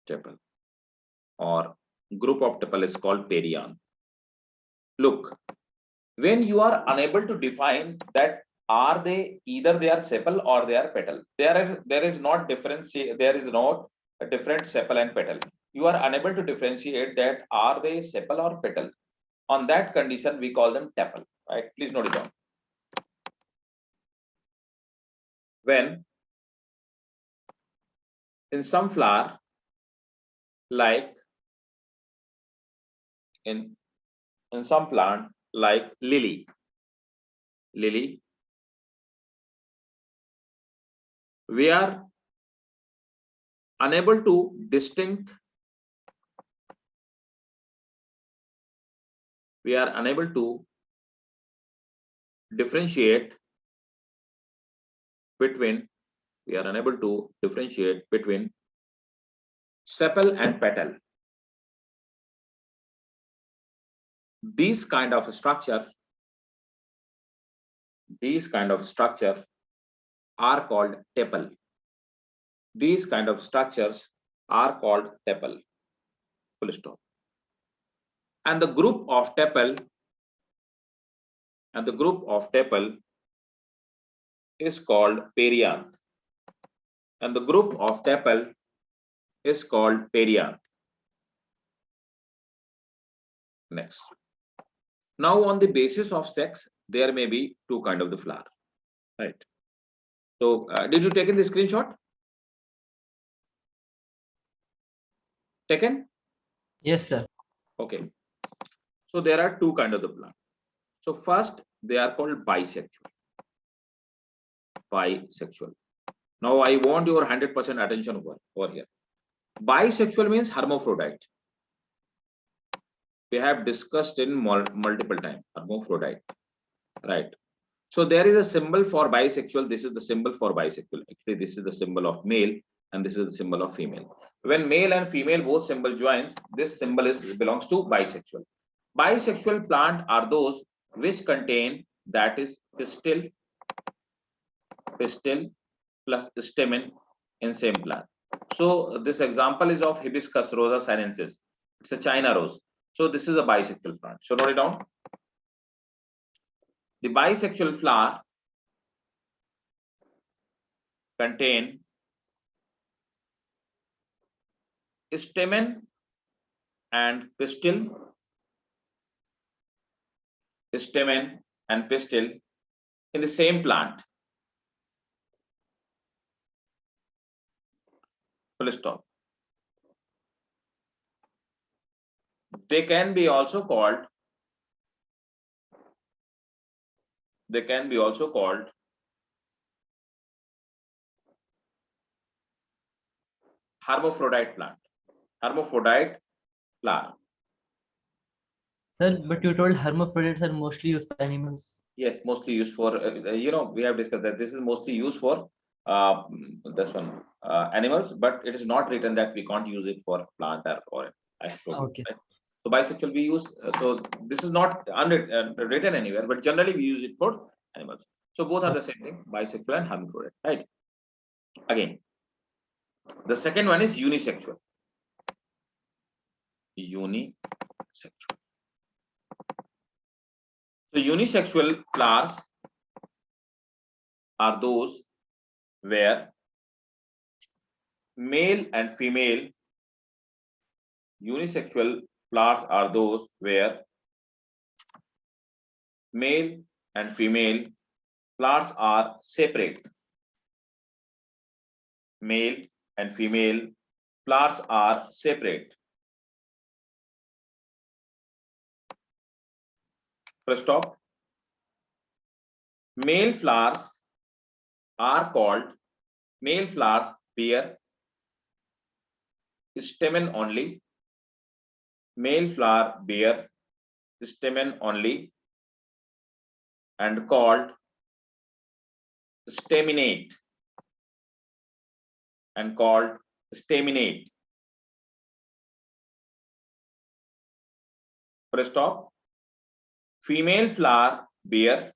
Tepal or group of tepal is called perianth. Look, when you are unable to define that are they either they are sepal or they are petal, there is not difference, there is not a different sepal and petal. You are unable to differentiate that are they sepal or petal. On that condition, we call them tepal, right? Please note it down. When in some flower, like in some plant like lily, we are unable to distinct, we are unable to differentiate between, sepal and petal. These kind of structure are called tepal. These kind of structures are called tepal. Full stop. And the group of tepal is called perianth. And the group of tepal is called perianth. Next. Now, on the basis of sex, there may be two kind of the flower, right? So, did you take in the screenshot? Taken? Yes, sir. Okay. So there are two kind of the plant. So first, they are called bisexual. Now I want your 100% attention over here. Bisexual means hermaphrodite. We have discussed in multiple times, hermaphrodite, right? So there is a symbol for bisexual. This is the symbol for bisexual. Actually, this is the symbol of male and this is the symbol of female. When male and female both symbol joins, this symbol belongs to bisexual. Bisexual plant are those which contain, that is, pistil plus stamen in same plant. So this example is of Hibiscus rosa sinensis. It's a China rose. So this is a bisexual plant. So note it down. The bisexual flower contain stamen and pistil, in the same plant. Full stop. They can be also called hermaphrodite plant. Hermaphrodite flower. Sir, but you told hermaphrodites are mostly used for animals. Yes, mostly used for, we have discussed that this is mostly used for this one animals, but it is not written that we can't use it for plant or Okay. right? So bisexual we use, so this is not written anywhere, but generally we use it for animals. So both are the same thing, bisexual and hermaphrodite, right? Again, the second one is unisexual. So unisexual flowers are those where male and female, unisexual flowers are those where male and female flowers are separate. Male and female flowers are separate. First stop. Male flowers are called, male flowers bear stamen only. Male flower bear stamen only and called staminate. Full stop. Female flower bear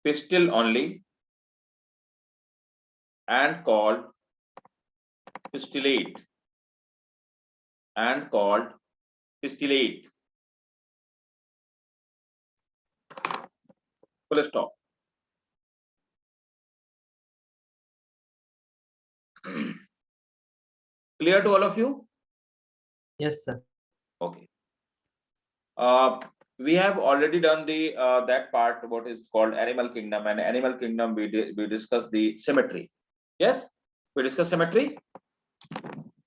pistil only and called pistillate and called pistillate. Full stop. Clear to all of you? Yes, sir. Okay. We have already done the that part what is called animal kingdom, and animal kingdom we discussed the symmetry. Yes, we discussed symmetry.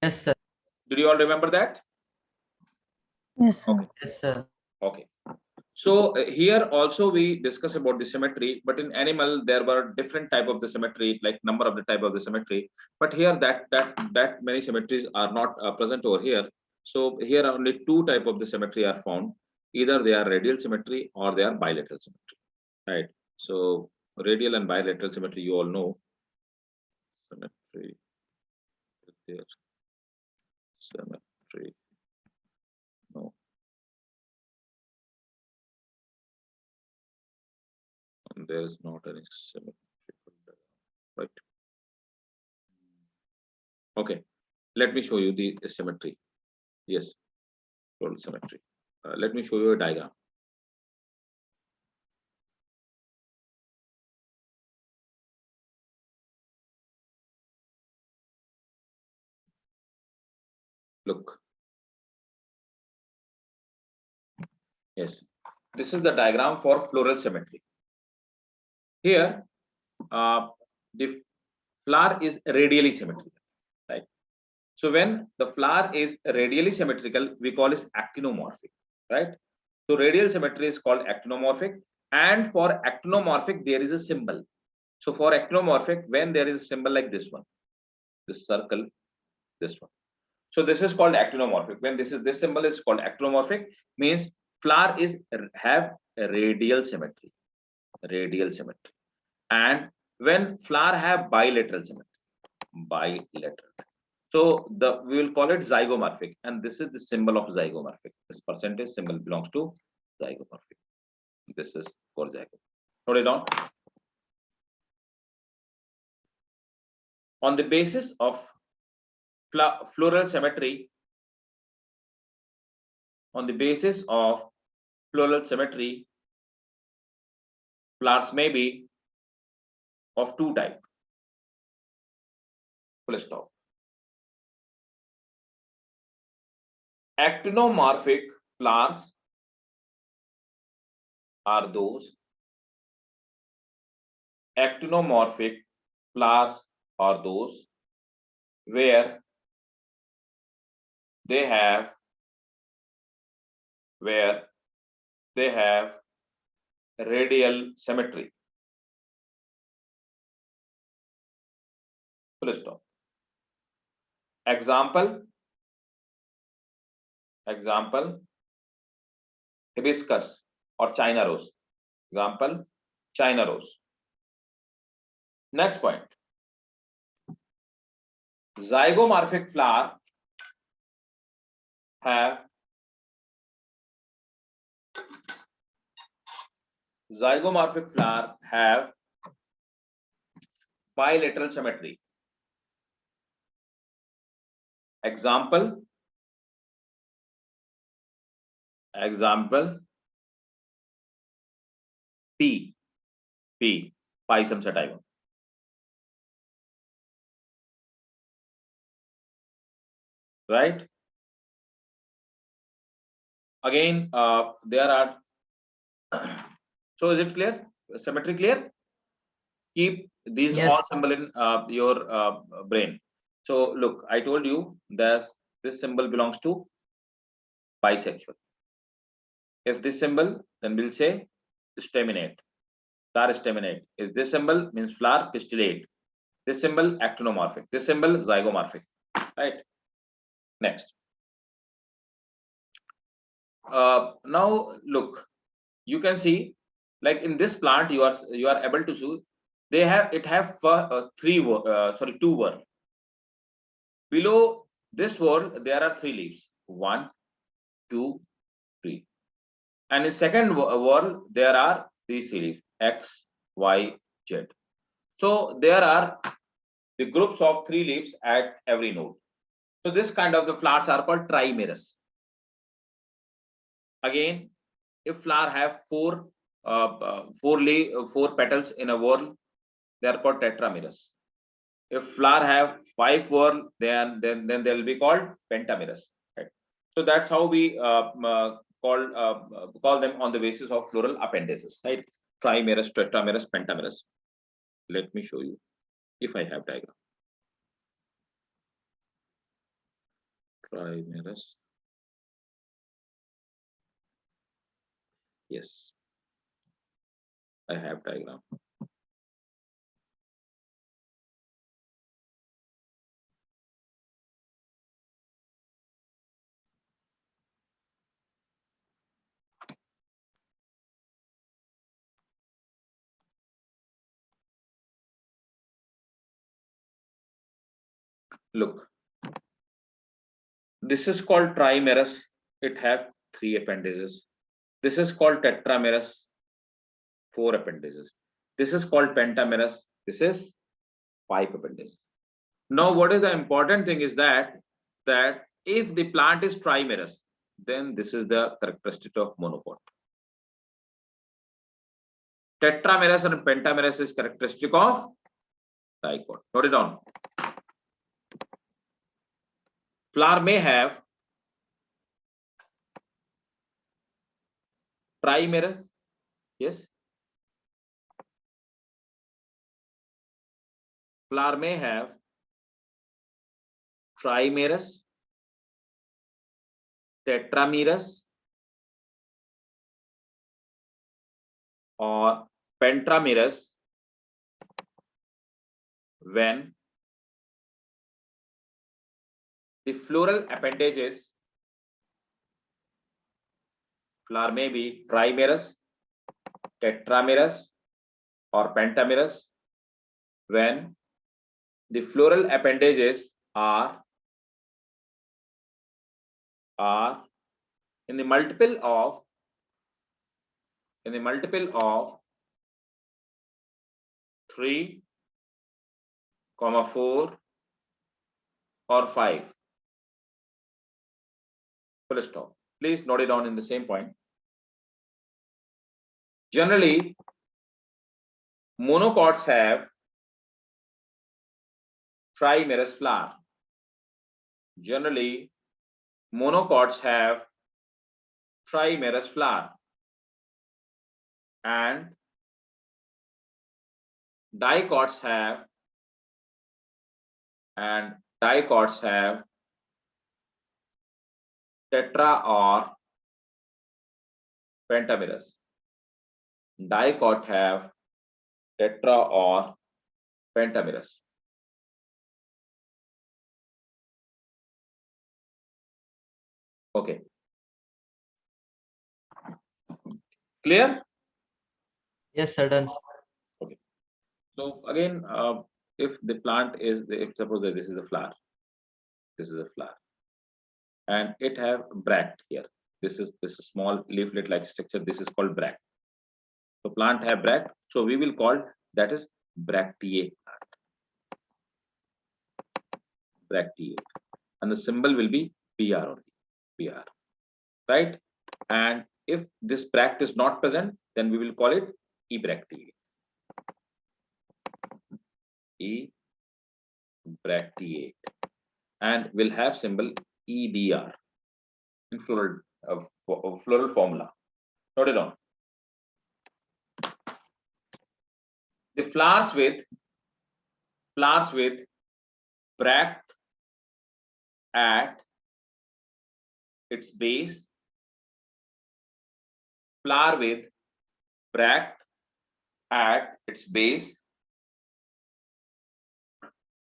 Yes, sir. Did you all remember that? Yes, sir. Okay. Yes, sir. Okay. So here also we discuss about the symmetry, but in animal there were different type of the symmetry, like number of the type of the symmetry. But here that many symmetries are not present over here. So here only two type of the symmetry are found. Either they are radial symmetry or they are bilateral symmetry, right? So radial and bilateral symmetry, you all know. Symmetry. There. Symmetry. No. And there is not any symmetry. Right. Okay. Let me show you the symmetry. Yes, total symmetry. Let me show you a diagram. Look. Yes, this is the diagram for floral symmetry. Here, the flower is radially symmetrical, right? So when the flower is radially symmetrical, we call it actinomorphic, right? So radial symmetry is called actinomorphic, and for actinomorphic there is a symbol. So for actinomorphic, when there is a symbol like this one, this circle, this one. So this is called actinomorphic. When this symbol is called actinomorphic, means flower is have a radial symmetry, and when flower have bilateral symmetry, bilateral. So we will call it zygomorphic, and this is the symbol of zygomorphic. This percentage symbol belongs to zygomorphic. This is for zygote. Note it down. On the basis of floral symmetry, flowers may be of two types. Full stop. Actinomorphic flowers are those. Actinomorphic flowers are those where they have radial symmetry. Full stop. Example, hibiscus or China rose. Example, China rose. Next point. Zygomorphic flower have bilateral symmetry. Example, P, Pisum sativum. Right? Again, there are. So is it clear? Symmetry clear? Keep these Yes. all symbol in your brain. So look, I told you that this symbol belongs to bisexual. If this symbol, then we'll say staminate, star staminate. If this symbol means flower, pistillate. This symbol actinomorphic. This symbol zygomorphic. Right. Next. Now look, you can see, like in this plant, you are able to see it have two whorls. Below this whorl there are three leaves. 1, 2, 3. And in second whorl, there are these leaves X, Y, Z. So there are the groups of 3 leaves at every node. So this kind of the flowers are called trimerous. Again, if flower have 4 petals in a whorl, they are called tetramerous. If flower have 5 whorl, then they will be called pentamerous. Right? So that's how we call them on the basis of floral appendages, right? Trimerous, tetramerous, pentamerous. Let me show you if I have diagram. Trimerous. Yes, I have diagram. Look, this is called trimerous. It have 3 appendages. This is called tetramerous, 4 appendages. This is called pentamerous. This is 5 appendages. Now, what is the important thing is that if the plant is trimerous, then this is the characteristic of monocot. Tetramerous and pentamerous is characteristic of dicot. Note it down. Flower may have trimerous, yes. Flower may have trimerous, tetramerous, or pentamerous when the floral appendages, flower may be trimerous, tetramerous, or pentamerous when the floral appendages are in the multiple of 3, 4 or 5. Full stop. Please note it down in the same point. Generally, monocots have trimerous flower. Generally, monocots have trimerous flower, and dicots have tetra or pentamerous. Dicot have tetra or pentamerous. Okay. Clear? Yes, sir, done. Okay. So again, if the plant is, if suppose that this is a flower, and it have bract here. This is small leaflet-like structure. This is called bract. So plant have bract. So we will call that is bracteate plant. Bracteate, and the symbol will be Br only. Br, right? And if this bract is not present, then we will call it ebracteate. Ebracteate, and will have symbol EBR in floral formula. Note it down. The flowers with bract at its base, flower with bract at its base,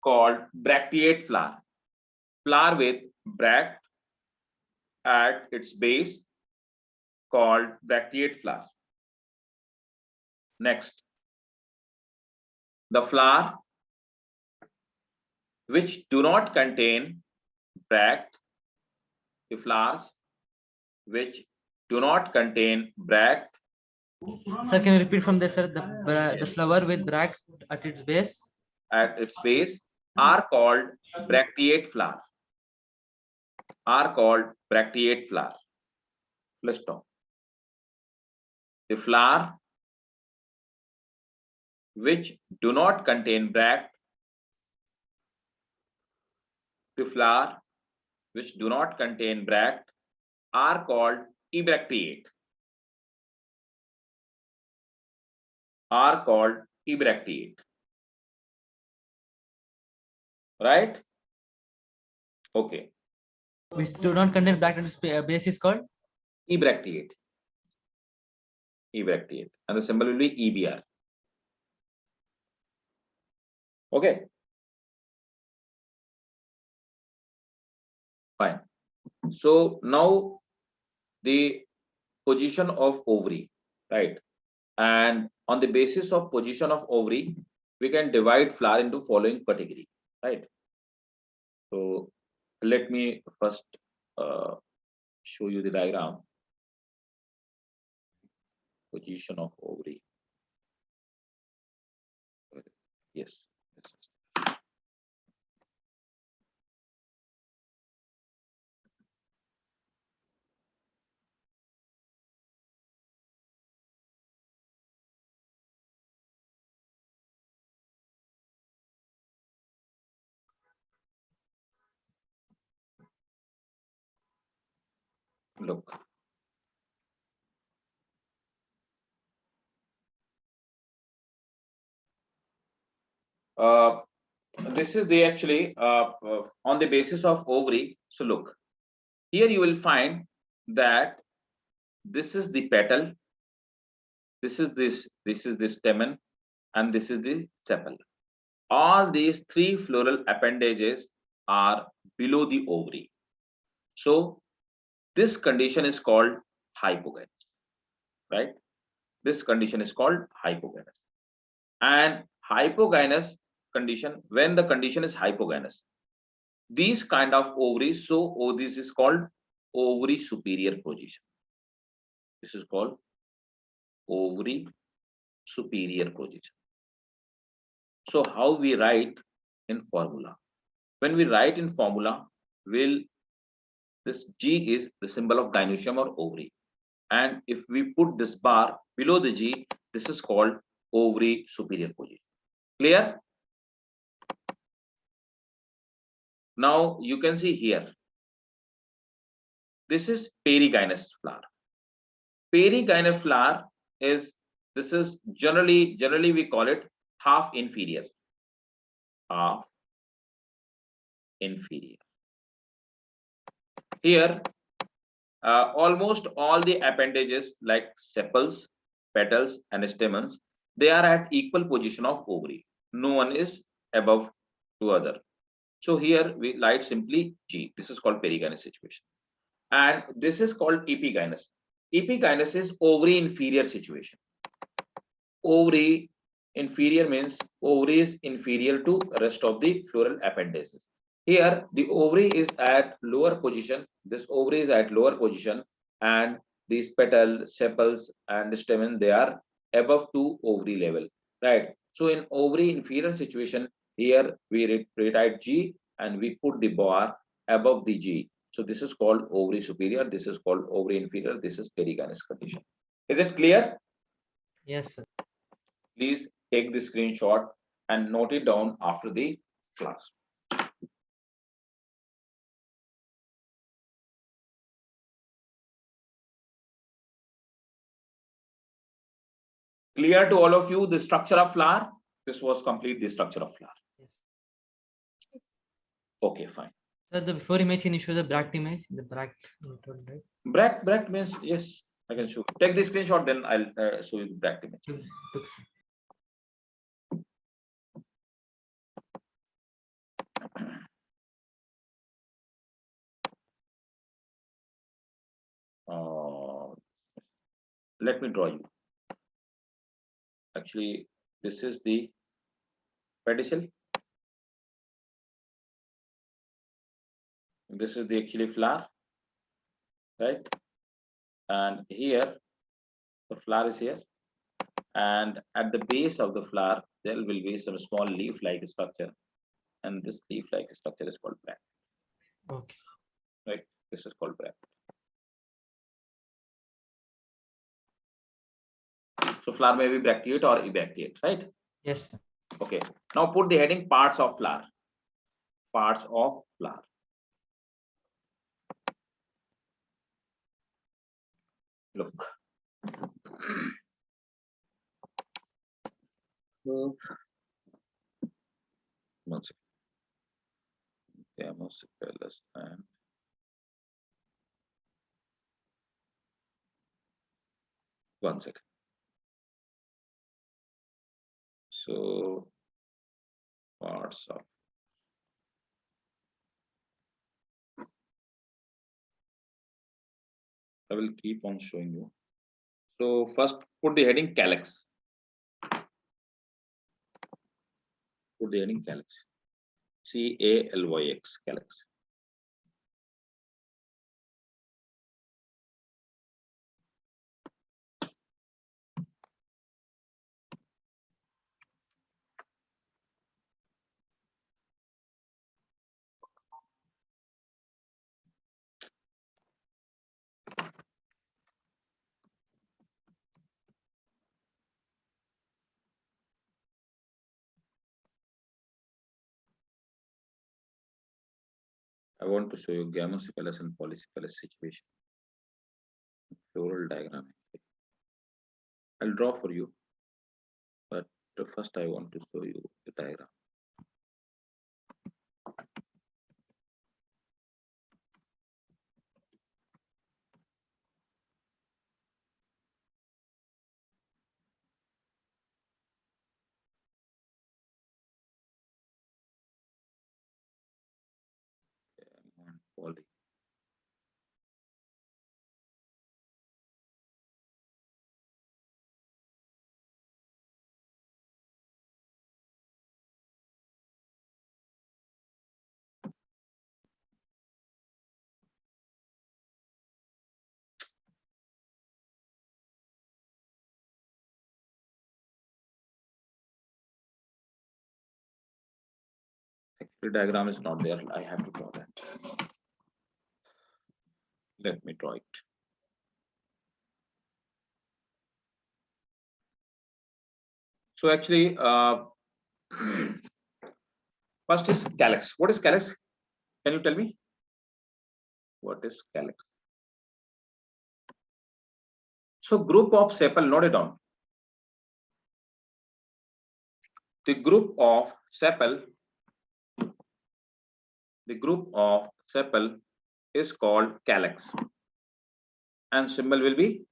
called bracteate flower. Flower with bract at its base, called bracteate flower. Next, the flower which do not contain bract, the flowers which do not contain bracts Sir, can you repeat from there, sir? The flower with bracts at its base. at its base are called bracteate flower. Are called bracteate flower. Let's talk. The flower which do not contain bract, the flower which do not contain bract are called ebracteate. Are called ebracteate. Right? Okay. Which do not contain bract at its base is called Ebracteate. Ebracteate. And the symbol will be EBR. Okay. Fine. So now the position of ovary, right? And on the basis of position of ovary, we can divide flower into following category, right? So let me first show you the diagram. Position of ovary. Yes. Look. This is the actually on the basis of ovary. So look, here you will find that this is the petal, this is the stamen, and this is the sepal. All these three floral appendages are below the ovary. So this condition is called hypogynous, right? This condition is called hypogynous. And hypogynous condition, when the condition is hypogynous, these kind of ovaries, so this is called ovary superior position. This is called ovary superior position. So how we write in formula? When we write in formula, this G is the symbol of gynoecium or ovary. And if we put this bar below the G, this is called ovary superior position. Clear? Now you can see here, this is perigynous flower. Perigynous flower is, this is generally we call it half inferior. Half inferior. Here, almost all the appendages like sepals, petals, and stamens, they are at equal position of ovary. No one is above to other. So here we write simply G. This is called perigynous situation. And this is called epigynous. Epigynous is ovary inferior situation. Ovary inferior means ovary is inferior to rest of the floral appendages. Here the ovary is at lower position. This ovary is at lower position, and these petal, sepals, and stamen, they are above to ovary level, right? So in ovary inferior situation, here we write G and we put the bar above the G. So this is called ovary superior. This is called ovary inferior. This is perigynous condition. Is it clear? yes, sir. Please take the screenshot and note it down after the class. Clear to all of you the structure of flower? This was complete the structure of flower. Yes. Okay, fine. Sir, the before image, can you show the bract image? The bract, right? Bract means, yes, I can show. Take the screenshot, then I'll show you the bract image. Looks- Let me draw you. Actually, this is the pedicel. This is the actually flower, right? and here the flower is here, and at the base of the flower there will be some small leaf-like structure, and this leaf-like structure is called bracts. Okay. Right, this is called bracts. So flower may be bracteate or ebracteate, right? Yes. Okay. Now put the heading parts of flower. Parts of flower. Look. Look. One second. Gamosipellus and one second. So parts of I will keep on showing you. So first put the heading calyx. Put the heading calyx. CALYX, calyx. I want to show you Gamosipellus and Polysipellus situation. Floral diagram. I'll draw for you, but first I want to show you the diagram. And poly. Actually, diagram is not there. I have to draw that. Let me draw it. So actually, first is calyx. What is calyx? Can you tell me? What is calyx? So group of sepal, note it down. The group of sepal is called calyx, and symbol will be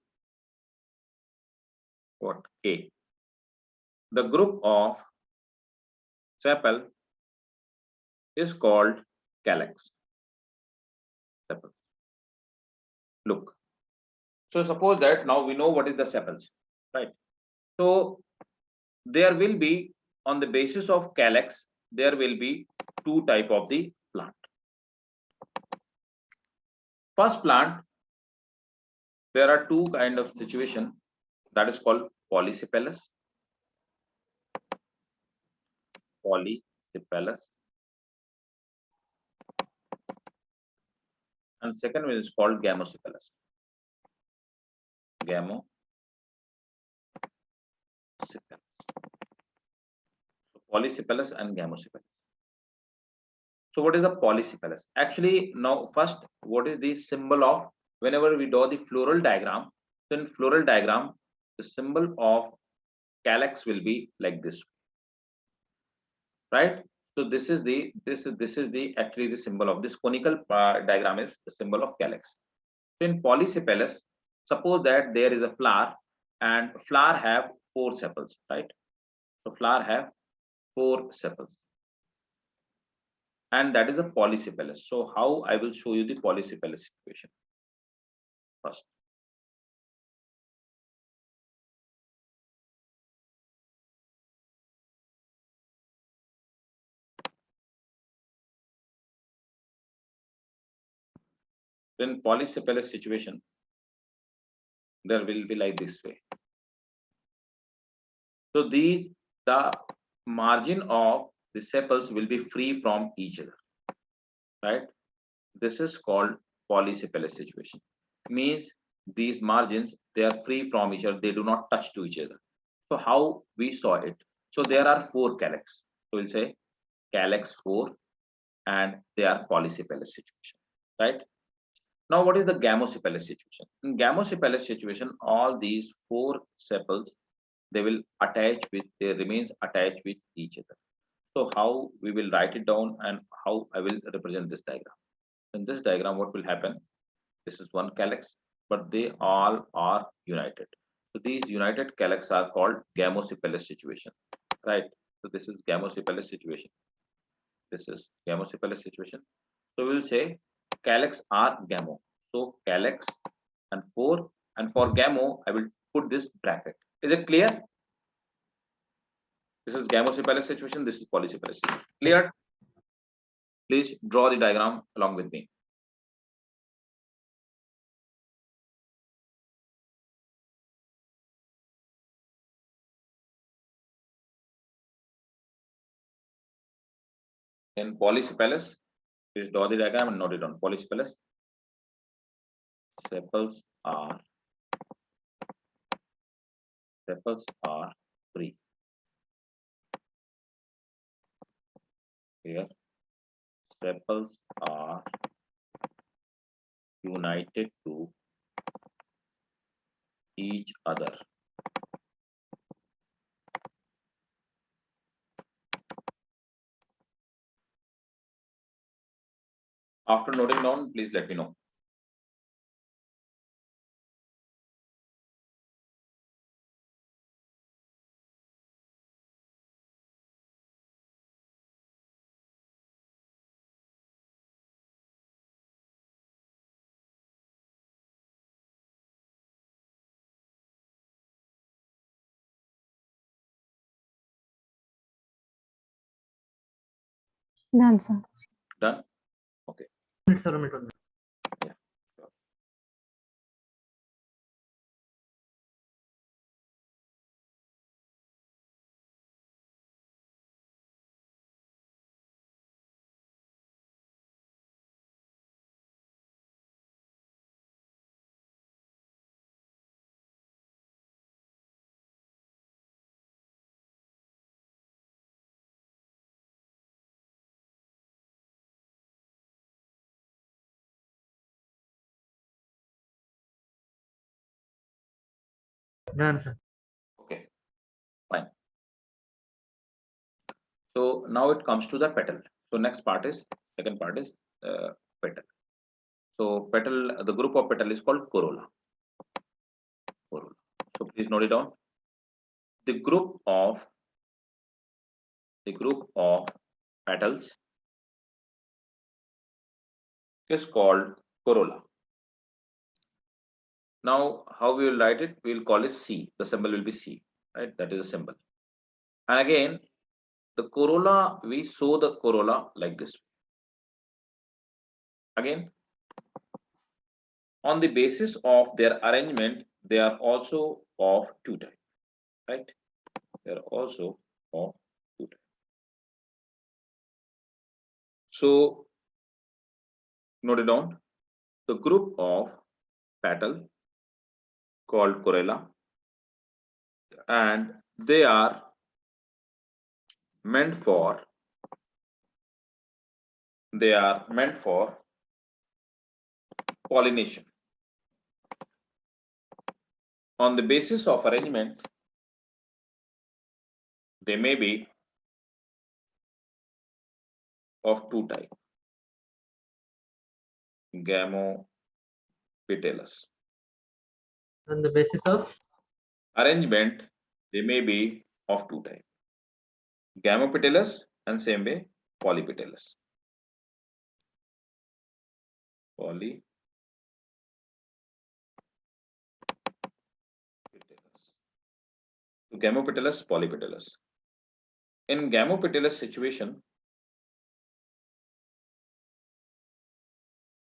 what? K. The group of sepal is called calyx. Sepal. Look. So suppose that now we know what is the sepals, right? So there will be, on the basis of calyx, there will be two type of the plant. First plant, there are two kind of situation, that is called polysepalous. Polysepalous. And second one is called gamosepalous. Gamosepalous. So polysepalous and gamosepalous. So what is the polysepalous? Actually, now first, what is the symbol of, whenever we draw the floral diagram, then in floral diagram, the symbol of calyx will be like this, right? So this is the actually the symbol of this conical diagram is the symbol of calyx. So in polysepalous, suppose that there is a flower and flower have 4 sepals, right? So flower have 4 sepals, and that is a polysepalous. So how I will show you the polysepalous situation first. In polysepalous situation, there will be like this way. So these, the margin of the sepals will be free from each other, right? This is called polysepalous situation. Means these margins, they are free from each other, they do not touch to each other. So how we saw it? So there are 4 calyx. So we'll say calyx 4, and they are polysepalous situation, right? Now, what is the gamosepalous situation? In gamosepalous situation, all these 4 sepals, they will attach with, they remains attached with each other. So how we will write it down and how I will represent this diagram. In this diagram, what will happen? This is one calyx, but they all are united. So these united calyx are called gamosepalous situation, right? So this is gamosepalous situation. This is gamosepalous situation. So we'll say calyx are gamo. So calyx and 4, and for gamo, I will put this bracket. Is it clear? This is gamosepalous situation. This is polysepalous situation. Clear? Please draw the diagram along with me. In polysepalous, please draw the diagram and note it down. Polysepalous sepals are free. Here, sepals are united to each other. After noting down, please let me know. Done, sir. Done? Okay. Minutes or a minute. Yeah. Sure. Done, sir. Okay. Fine. So now it comes to the petal. So next part is, second part is petal. So petal, the group of petal is called corolla. Corolla. So please note it down. The group of petals is called corolla. Now, how we will write it? We will call it C. The symbol will be C, right? That is a symbol. And again, the corolla, we show the corolla like this. Again, on the basis of their arrangement, they are also of 2 types, right? They are also of 2 types. So, note it down. The group of petal called corolla, and they are meant for pollination. On the basis of arrangement, they may be of 2 types. Gamopetalous. On the basis of Arrangement, they may be of 2 types. Gamopetalous and same way polypetalous. Polypetalous. So gamopetalous, polypetalous. In gamopetalous situation,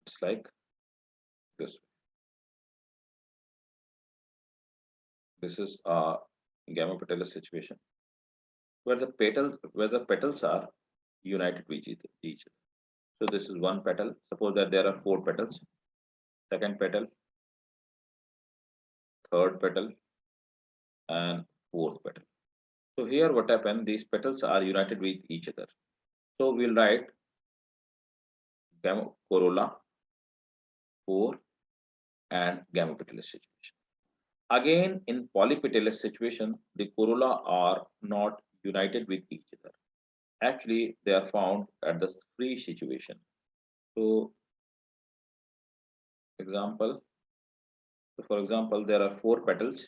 it's like this. This is a gamma petalous situation where the petals are united with each other. So this is one petal. Suppose that there are 4 petals. Second petal, third petal, and fourth petal. So here what happened? These petals are united with each other. So we'll write gamma corolla 4 and gamma petalous situation. Again, in polypetalous situation, the corolla are not united with each other. Actually, they are found at the free situation. So, for example, there are 4 petals.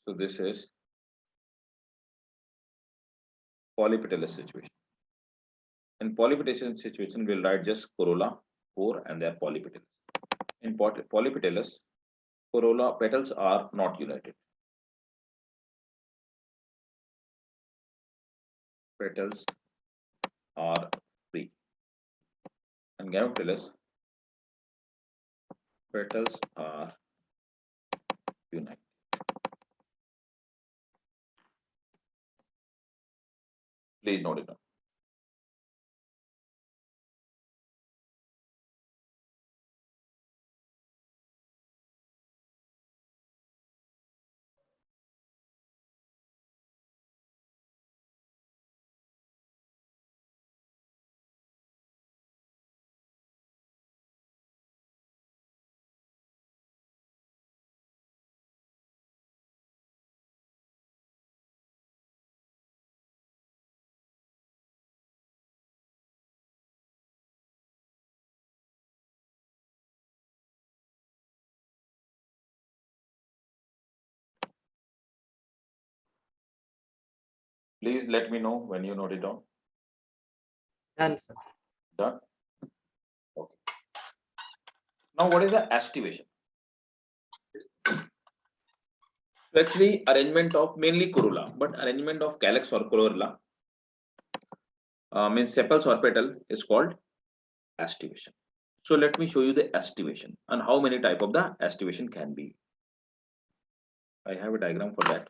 So this is polypetalous situation. In polypetalous situation, we'll write just corolla 4 and they are polypetalous. In polypetalous, corolla petals are not united. Petals are free. And gamma petalous, petals are united. Please note it down. Please let me know when you note it down. Done, sir. Done. Okay. Now, what is the estivation? So actually, arrangement of mainly corolla, but arrangement of calyx or corolla means sepals or petal is called estivation. So let me show you the estivation and how many type of the estivation can be. I have a diagram for that.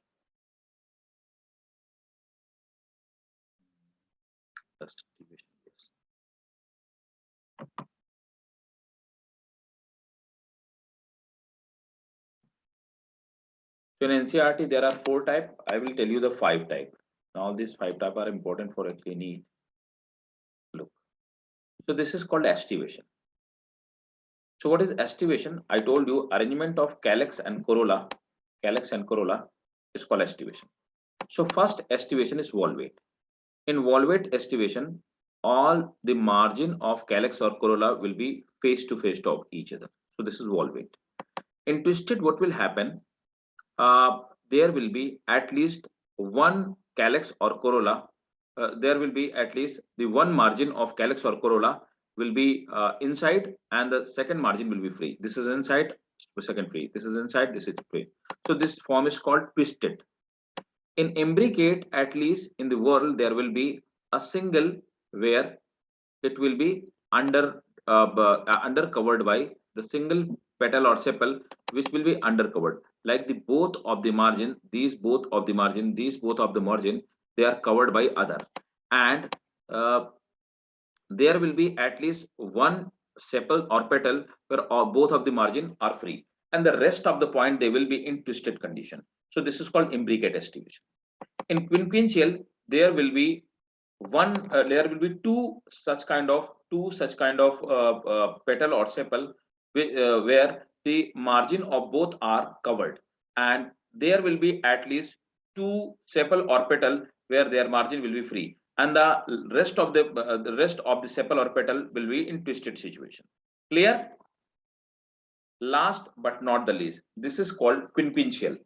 Estivation, yes. So in NCERT there are 4 type. I will tell you the 5 type. Now these 5 type are important for actually need. Look. So this is called estivation. So what is estivation? I told you arrangement of calyx and corolla. Calyx and corolla is called estivation. So first estivation is volvate. In volvate estivation, all the margin of calyx or corolla will be face to face of each other. So this is volvate. In twisted, what will happen? There will be at least one calyx or corolla. There will be at least the one margin of calyx or corolla will be inside, and the second margin will be free. This is inside, second free. This is inside, this is free. So this form is called twisted. In imbricate, at least in the world, there will be a single where it will be under covered by the single petal or sepal, which will be undercovered. Like the both of the margin, these both of the margin, these both of the margin, they are covered by other, and there will be at least one sepal or petal where both of the margin are free, and the rest of the point they will be in twisted condition. So this is called imbricate estivation. In quinquential, there will be there will be two such kind of petal or sepal where the margin of both are covered, and there will be at least 2 sepal or petal where their margin will be free, and the rest of the sepal or petal will be in twisted situation. Clear? Last but not the least, this is called quinquential.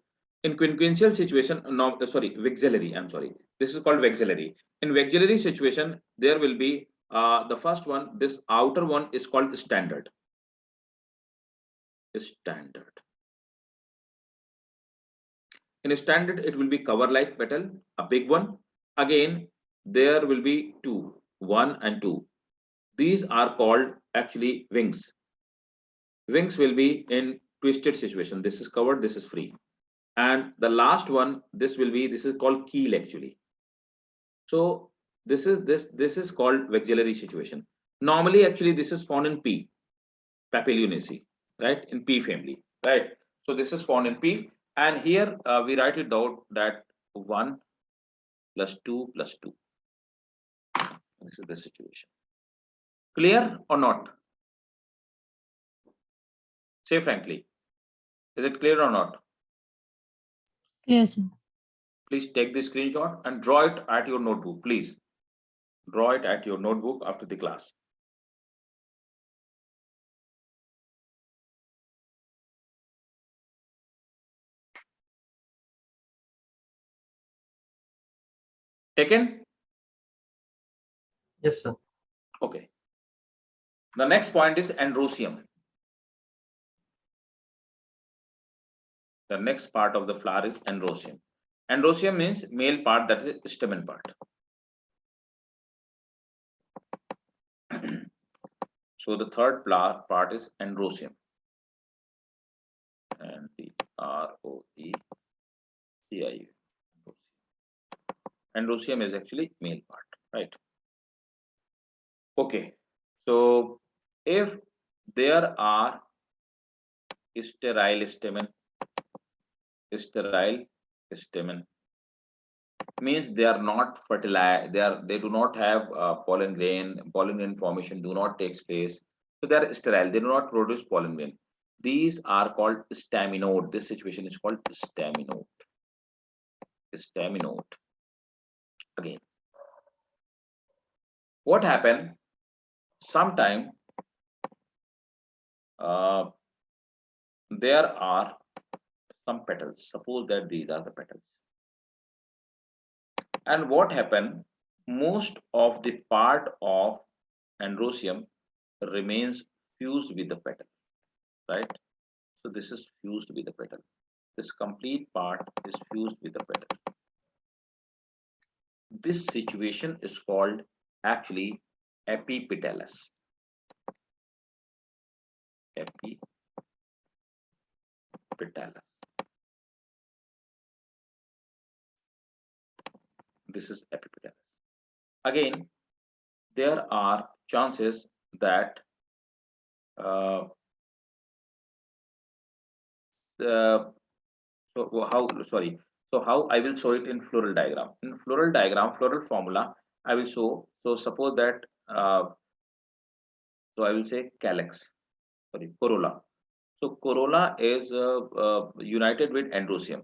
In quinquential situation, no, sorry, vexillary. I'm sorry. This is called vexillary. In vexillary situation, there will be the first one. This outer one is called standard. Standard. In a standard, it will be cover like petal, a big one. Again, there will be two, 1 and 2. These are called actually wings. Wings will be in twisted situation. This is covered, this is free. And the last one, this is called keel actually. So this is called vexillary situation. Normally, actually, this is found in P, Papilionaceae, right? In P family, right? So this is found in P, and here we write it down that 1 plus 2 plus 2. This is the situation. Clear or not? Say frankly, is it clear or not? Clear, sir. Please take the screenshot and draw it at your notebook. Please draw it at your notebook after the class. Taken? Yes, sir. Okay. The next point is androsium. The next part of the flower is androsium. Androsium means male part, that is stamen part. So the third part is androsium. And the ROECIU. Androsium is actually male part, right? Okay. So if there are sterile stamen means they are not fertilized, they do not have pollen grain formation do not takes place, so they are sterile, they do not produce pollen grain. These are called staminode. This situation is called staminode. Again, what happened sometime there are some petals, suppose that these are the petals, and what happened, most of the part of androsium remains fused with the petal, right? So this is fused with the petal. This complete part is fused with the petal. This situation is called actually epipetalous. This is epipetalous. Again, there are chances that so how I will show it in floral diagram. In floral diagram, floral formula, I will show. So suppose that so I will say calyx, corolla. So corolla is united with androsium.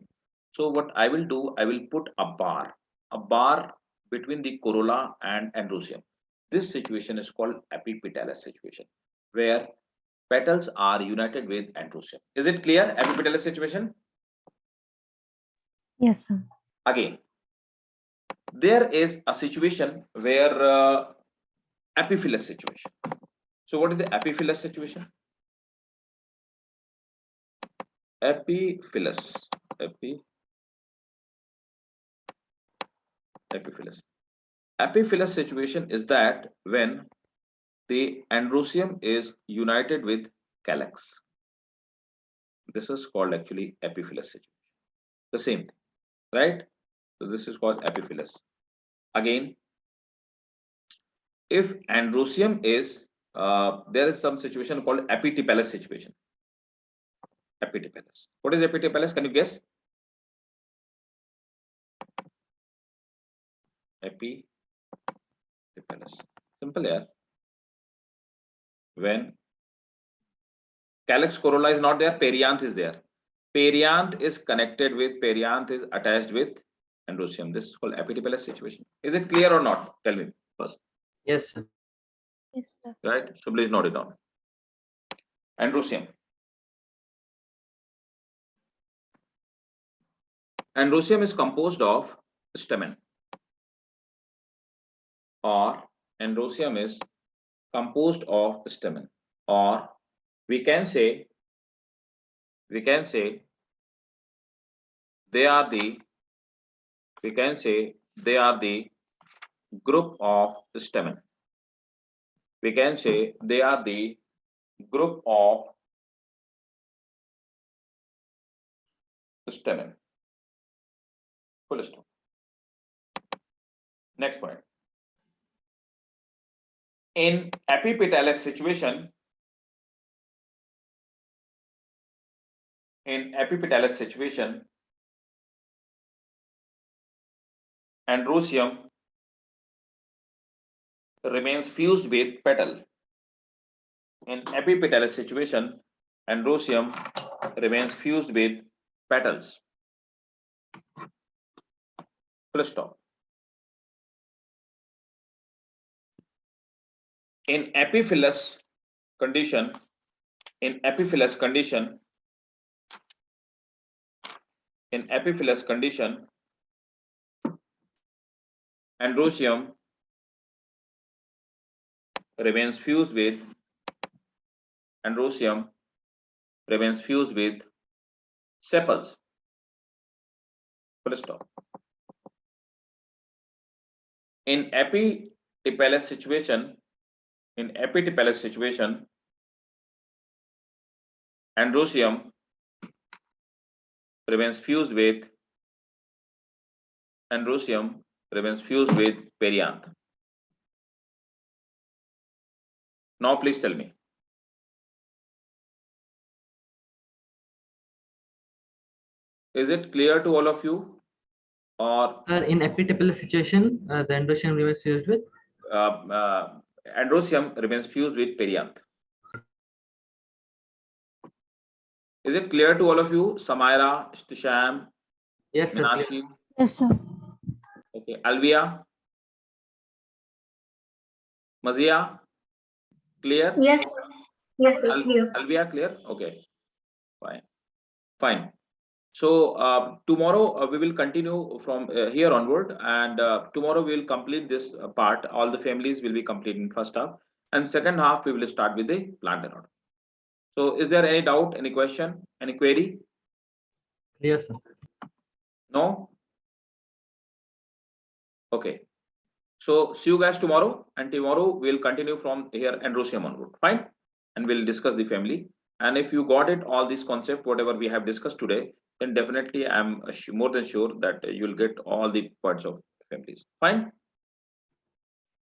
So what I will do, I will put a bar between the corolla and androsium. This situation is called epipetalous situation, where petals are united with androsium. Is it clear? Epipetalous situation. Yes, sir. Again, there is a situation where epiphyllous situation. So what is the epiphyllous situation? Epiphyllous situation is that when the androsium is united with calyx. This is called actually epiphyllous situation. The same thing, right? So this is called epiphyllous. Again, if androsium is there is some situation called epitepalous situation. Epitepalous. What is epitepalous? Can you guess? Epitepalous. Simple here. When calyx corolla is not there, perianth is there. Perianth is attached with androsium. This is called epitepalous situation. Is it clear or not? Tell me first. Yes, sir. Yes, sir. Right? So please note it down. Androsium. Androsium is composed of stamen, or androsium is composed of stamen, or we can say they are the, we can say they are the group of stamen. We can say they are the group of stamen. Full stop. Next point. In epipetalous situation, androsium remains fused with petal. In epipetalous situation, androsium remains fused with petals. Full stop. In epiphyllous condition, androsium remains fused with sepals. Full stop. In epitepalous situation, androsium remains fused with perianth. Now please tell me, is it clear to all of you, or In epitepal situation, the androsium remains fused with. androsium remains fused with perianth? Is it clear to all of you, Samaira, Stisham, Yes, sir. clear. Minashi? Yes, sir. Okay, Alvia, Mazia, clear? Yes, sir. Yes, sir, clear. Alvia, clear? Okay, fine. So tomorrow we will continue from here onward, and tomorrow we will complete this part. All the families will be completed in first half, and second half we will start with the plant and order. So is there any doubt, any question, any query? Clear, sir. No? Okay. So see you guys tomorrow, and tomorrow we'll continue from here androsium onward. Fine, and we'll discuss the family. And if you got it, all these concepts, whatever we have discussed today, then definitely I'm more than sure that you'll get all the parts of families. Fine.